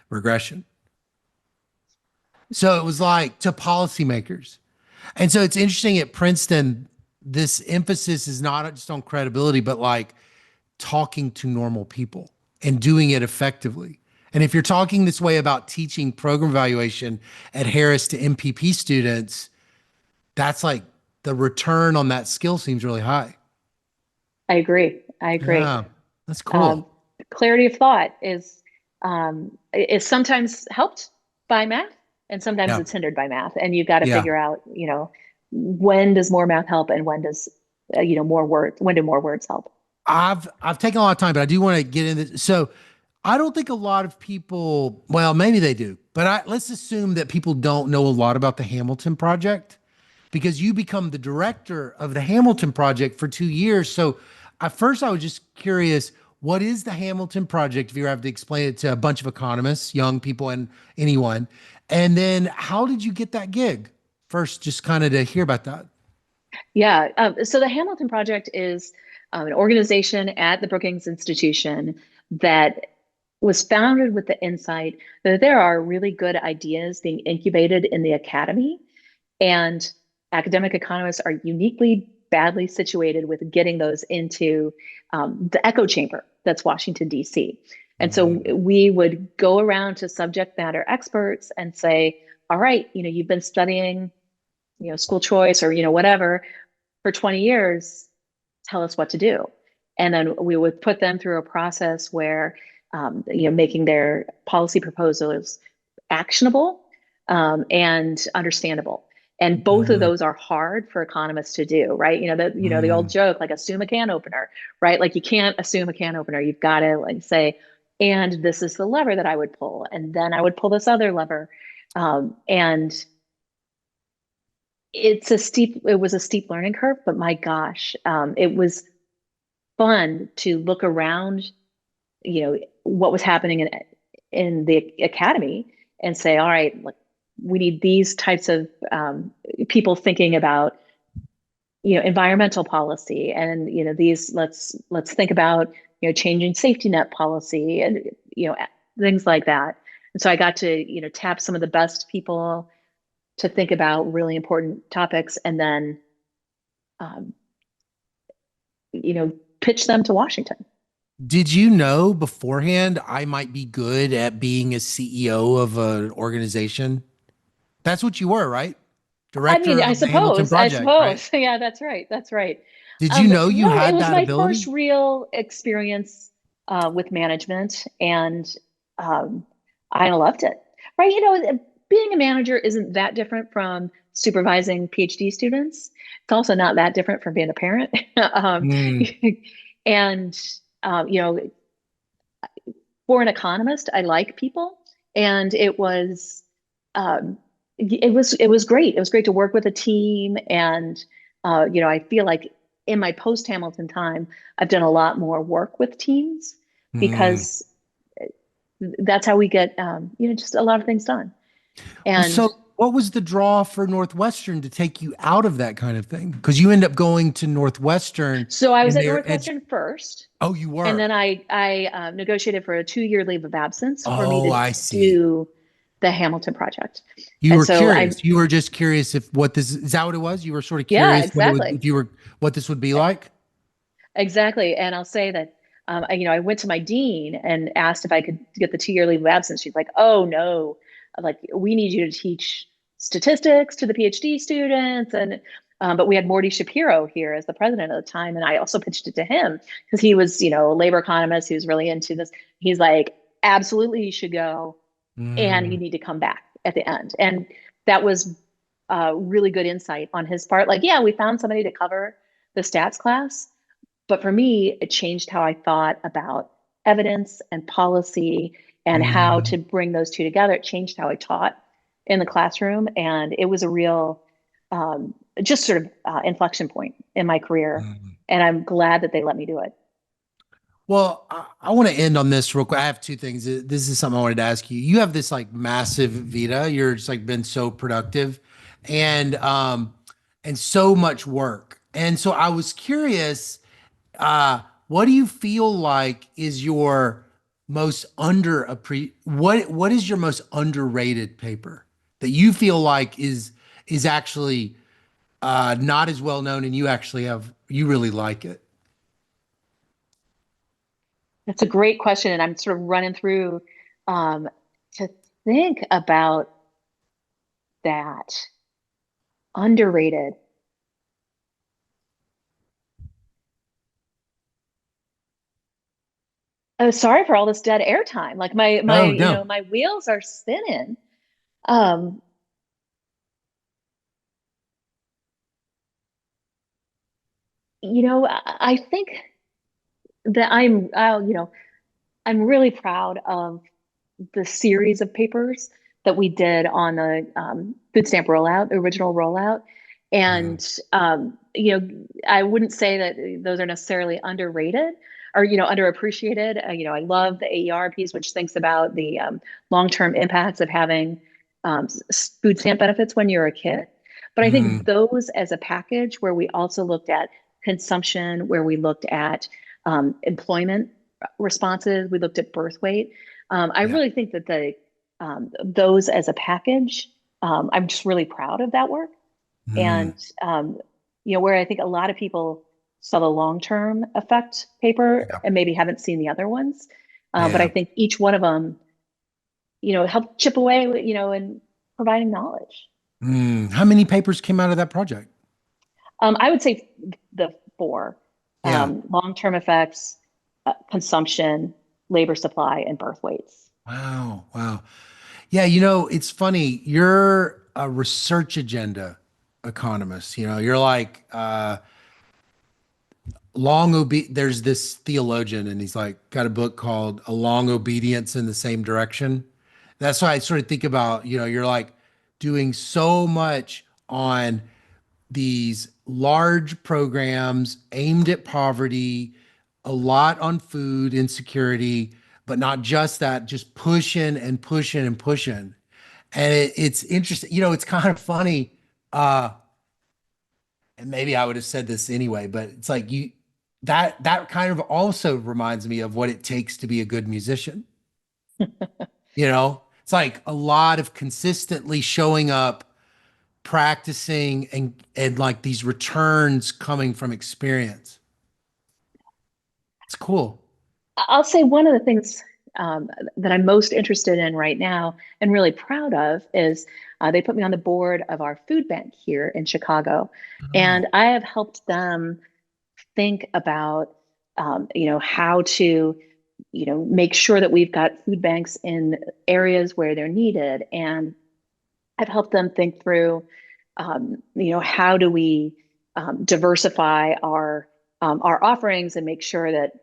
regression. So it was like to policymakers. And so it's interesting at Princeton, this emphasis is not just on credibility, but like talking to normal people and doing it effectively. And if you're talking this way about teaching program evaluation at Harris to MPP students, that's like the return on that skill seems really high. I agree. I agree. Yeah, that's Um, cool. clarity of thought is sometimes helped by math, and sometimes Yeah. it's hindered by math. And you've got to Yeah. figure out, when does more math help, and when does when do more words help? I've taken a lot of time, but I do want to get into. So I don't think a lot of people, well, maybe they do, but let's assume that people don't know a lot about the Hamilton Project because you become the director of the Hamilton Project for 2 years. So at first I was just curious, what is the Hamilton Project? If you have to explain it to a bunch of economists, young people, and anyone. And then how did you get that gig? First, just kind of to hear about that. Yeah. So the Hamilton Project is an organization at the Brookings Institution that was founded with the insight that there are really good ideas being incubated in the academy, and academic economists are uniquely badly situated with getting those into the echo chamber that's Washington, D.C. And so Mhm. we would go around to subject matter experts and say, all right, you've been studying, school choice or, whatever for 20 years, tell us what to do. And then we would put them through a process where, making their policy proposals actionable and understandable. And both of Mhm. those are hard for economists to do, right? The old Mhm. joke, like assume a can opener, right? Like you can't assume a can opener. You've got to like say, and this is the lever that I would pull, and then I would pull this other lever, and it was a steep learning curve, but my gosh, it was fun to look around, what was happening in the academy and say, all right, like we need these types of people thinking about, environmental policy, and these let's think about, changing safety net policy, and things like that. And so I got to, tap some of the best people to think about really important topics, and then um, pitch them to Washington. Did you know beforehand I might be good at being a CEO of an organization? That's what you were, right? I mean, Director of the Hamilton I Project, right? suppose. Yeah, that's right. That's right. Did you know you No, it had was that my first ability? real experience with management, and um, I loved it. Right? Being a manager isn't that different from supervising PhD students. It's also not that different from being a parent. um, Mm, and um, you know, for an economist, I like people, and um, it was great. It was great to work with a team, and I feel like in my post Hamilton time, I've done a lot more work with teams mm. because that's how we get just a lot of things done. Well, And so what was the draw for Northwestern to take you out of that kind of thing? Because you end up going to Northwestern so I was and at they're Northwestern first, oh, you and were. then I negotiated for a 2-year leave of absence for me Oh, to I see. do the Hamilton project. You And were so I curious. You were just curious if what this is that what it was? You were sort of Yeah, curious what it would exactly. if you were what this would be like? Exactly. And I'll say that, I went to my dean and asked if I could get the 2-year leave of absence. She's like, oh, no, like we need you to teach statistics to the PhD students. And, but we had Morty Shapiro here as the president at the time. And I also pitched it to him because he was, a labor economist. He was really into this. He's like, absolutely, you should go, and you Mm, need to come back at the end. And that was really good insight on his part. Like, yeah, we found somebody to cover the stats class, but for me, it changed how I thought about evidence and policy and how mm, to bring those two together. It changed how I taught in the classroom. And it was a real, just sort of inflection point in my career. mm. And I'm glad that they let me do it. Well, I want to end on this real quick. I have two things. This is something I wanted to ask you. You have this like massive vita. You're just like been so productive and so much work. And so I was curious, what do you feel like is your most what is your most underrated paper that you feel like is actually not as well known and you really like it? That's a great question. And I'm sort of running through um, to think about that. Underrated. Sorry for all this dead air time. Like Oh, no. my wheels are spinning. Um, I think that I'm really proud of the series of papers that we did on the food stamp rollout, the original rollout. Mhm. And, I wouldn't say that those are necessarily underrated or, underappreciated. I love the AER piece, which thinks about the long-term impacts of having food stamp benefits when you're a kid. But I think Mhm. those as a package where we also looked at consumption, where we looked at employment responses, we looked at birth weight. I Yeah. really think that those as a package, I'm just really proud of that work. And Mm. where I think a lot of people saw the long-term effect paper Yeah. and maybe haven't seen the other ones. But I Yeah. think each one of them, helped chip away, and providing knowledge. How many papers came out of that project? I would say the four, Yeah. long-term effects, consumption, labor supply, and birth weights. Wow. Wow. Yeah, it's funny. You're a research agenda economist. You're like there's this theologian and he's like got a book called A Long Obedience in the Same Direction. That's why I sort of think about, you're like doing so much on these large programs aimed at poverty, a lot on food insecurity, but not just that, just pushing and pushing and pushing. And it's interesting, it's kind of funny. Uh, and maybe I would have said this anyway, but it's like that kind of also reminds me of what it takes to be a good musician. It's like a lot of consistently showing up, practicing and like these returns coming from experience. It's cool. I'll say one of the things that I'm most interested in right now and really proud of is they put me on the board of our food bank here in Chicago. Oh, And I have helped them think about, how to, make sure that we've got food banks in areas where they're needed. And I've helped them think through, how do we diversify our offerings and make sure that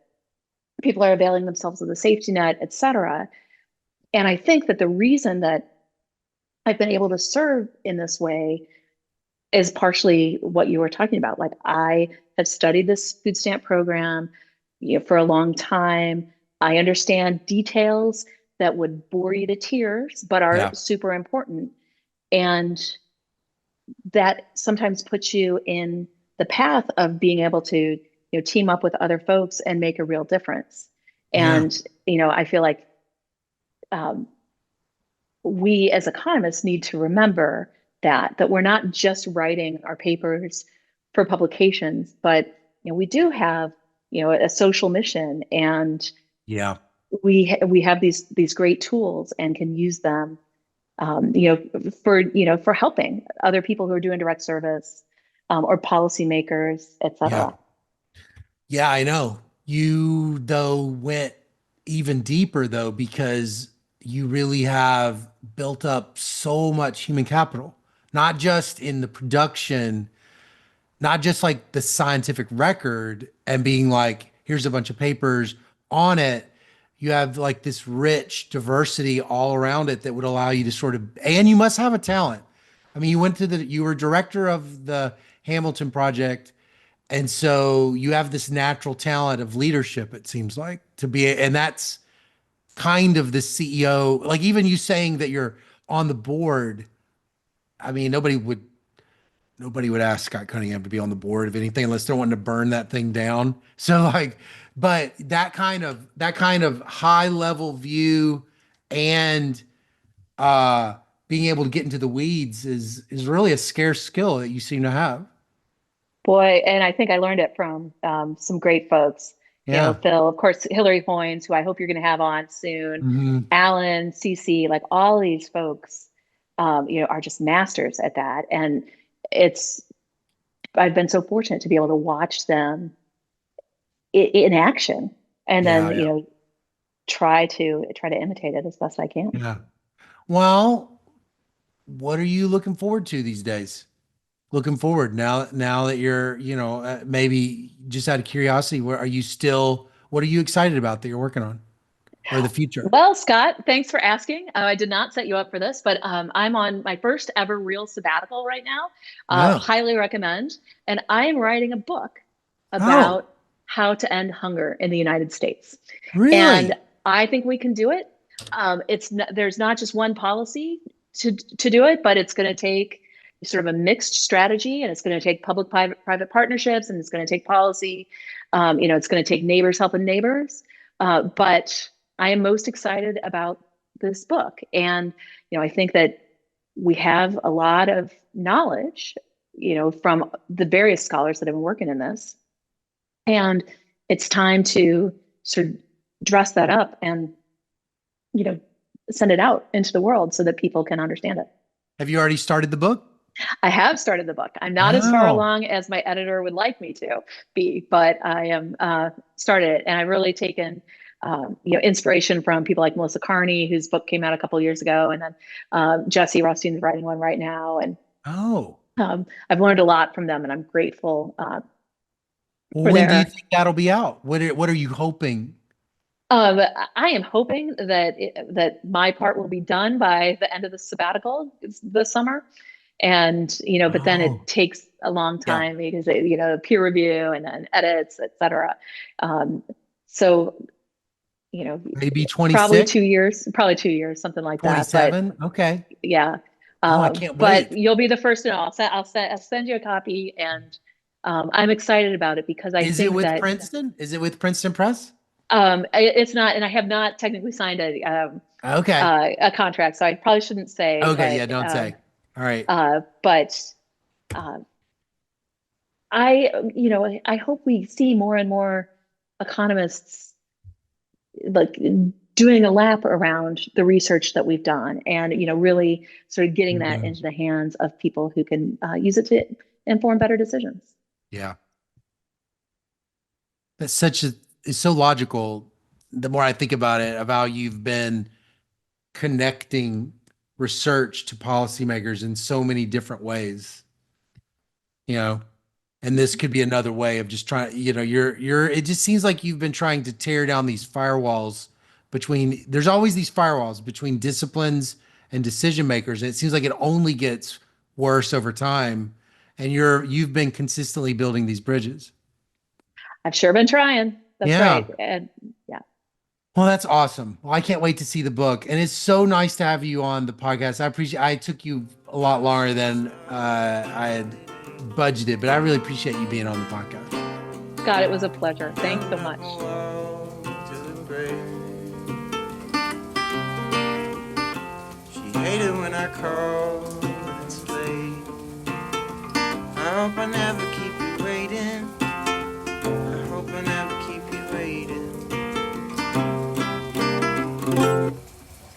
people are availing themselves of the safety net, et cetera. And I think that the reason that I've been able to serve in this way is partially what you were talking about. Like I have studied this food stamp program, for a long time. I understand details that would bore you to tears, but are yeah. super important. And that sometimes puts you in the path of being able to, team up with other folks and make a real difference. Yeah. And, I feel like um, we as economists need to remember that we're not just writing our papers for publications, but we do have a social mission, and Yeah. we have these great tools and can use them, for helping other people who are doing direct service, or policymakers, et Yeah. cetera. Yeah, I know. You though went even deeper though because you really have built up so much human capital, not just in the production, not just like the scientific record and being like, here's a bunch of papers on it. You have like this rich diversity all around it that would allow you to sort of, and you must have a talent. I mean, you were director of the Hamilton Project. And so you have this natural talent of leadership, it seems like, to be, and that's kind of the CEO. Like even you saying that you're on the board. I mean, nobody would ask Scott Cunningham to be on the board of anything unless they're wanting to burn that thing down. So like, but that kind of high level view and being able to get into the weeds is really a scarce skill that you seem to have. Boy, and I think I learned it from some great folks. Yeah. Phil, of course, Hillary Hoynes, who I hope you're going to have on soon, Hmm. Alan, CC, like all these folks, are just masters at that. And it's I've been so fortunate to be able to watch them in action, and then Yeah. Yeah. try to imitate it as best I can. Yeah. Well, what are you looking forward to these days? Looking forward now that you're, maybe just out of curiosity, what are you excited about that you're working on or the future? Well, Scott, thanks for asking. I did not set you up for this, but I'm on my first ever real sabbatical right now. No. Highly recommend. And I am writing a book Oh, about how to end hunger in the United States. And really? I think we can do it. There's not just one policy to do it, but it's going to take sort of a mixed strategy, and it's going to take public-private partnerships, and it's going to take policy. It's going to take neighbors helping neighbors. But I am most excited about this book. And, I think that we have a lot of knowledge, from the various scholars that have been working in this. And it's time to sort of dress that up and, send it out into the world so that people can understand it. Have you already started the book? I have started the book. I'm not as far Oh, along as my editor would like me to be, but I am started it, and I've really taken inspiration from people like Melissa Carney, whose book came out a couple of years ago, and then Jesse Rothstein's writing one right now, and oh. I've learned a lot from them, and I'm grateful Well, for when do you their. think that'll be out? What are you hoping? I am hoping that my part will be done by the end of the sabbatical this summer, and but then Oh, it takes a long yeah, time because peer review and then edits, etc. Um, so you know, maybe probably 26, 2 years, something like that. But 27. Okay. yeah, Oh, I can't but wait. you'll be the first to know. I'll send you a copy, and I'm excited about it because I Is it think with that Princeton? Is it with Princeton Press? it's not, and I have not technically signed Okay. a contract, so I probably shouldn't say. Okay. Yeah. Don't say. All right. But uh, I hope we see more and more economists like doing a lap around the research that we've done, and really sort of getting that Mhm. into the hands of people who can use it to inform better decisions. Yeah. That's it's so logical. The more I think about it, of how you've been connecting research to policymakers in so many different ways, you know, and this could be another way of just trying, it just seems like you've been trying to tear down these firewalls there's always these firewalls between disciplines and decision makers. And it seems like it only gets worse over time. And you've been consistently building these bridges. I've sure been trying. That's Yeah. right. And yeah. Well, that's awesome. Well, I can't wait to see the book. And it's so nice to have you on the podcast. I took you a lot longer than I had budgeted, but I really appreciate you being on the podcast. Scott, it was a pleasure. Thanks so much. She hated when I called and it's late. I hope I never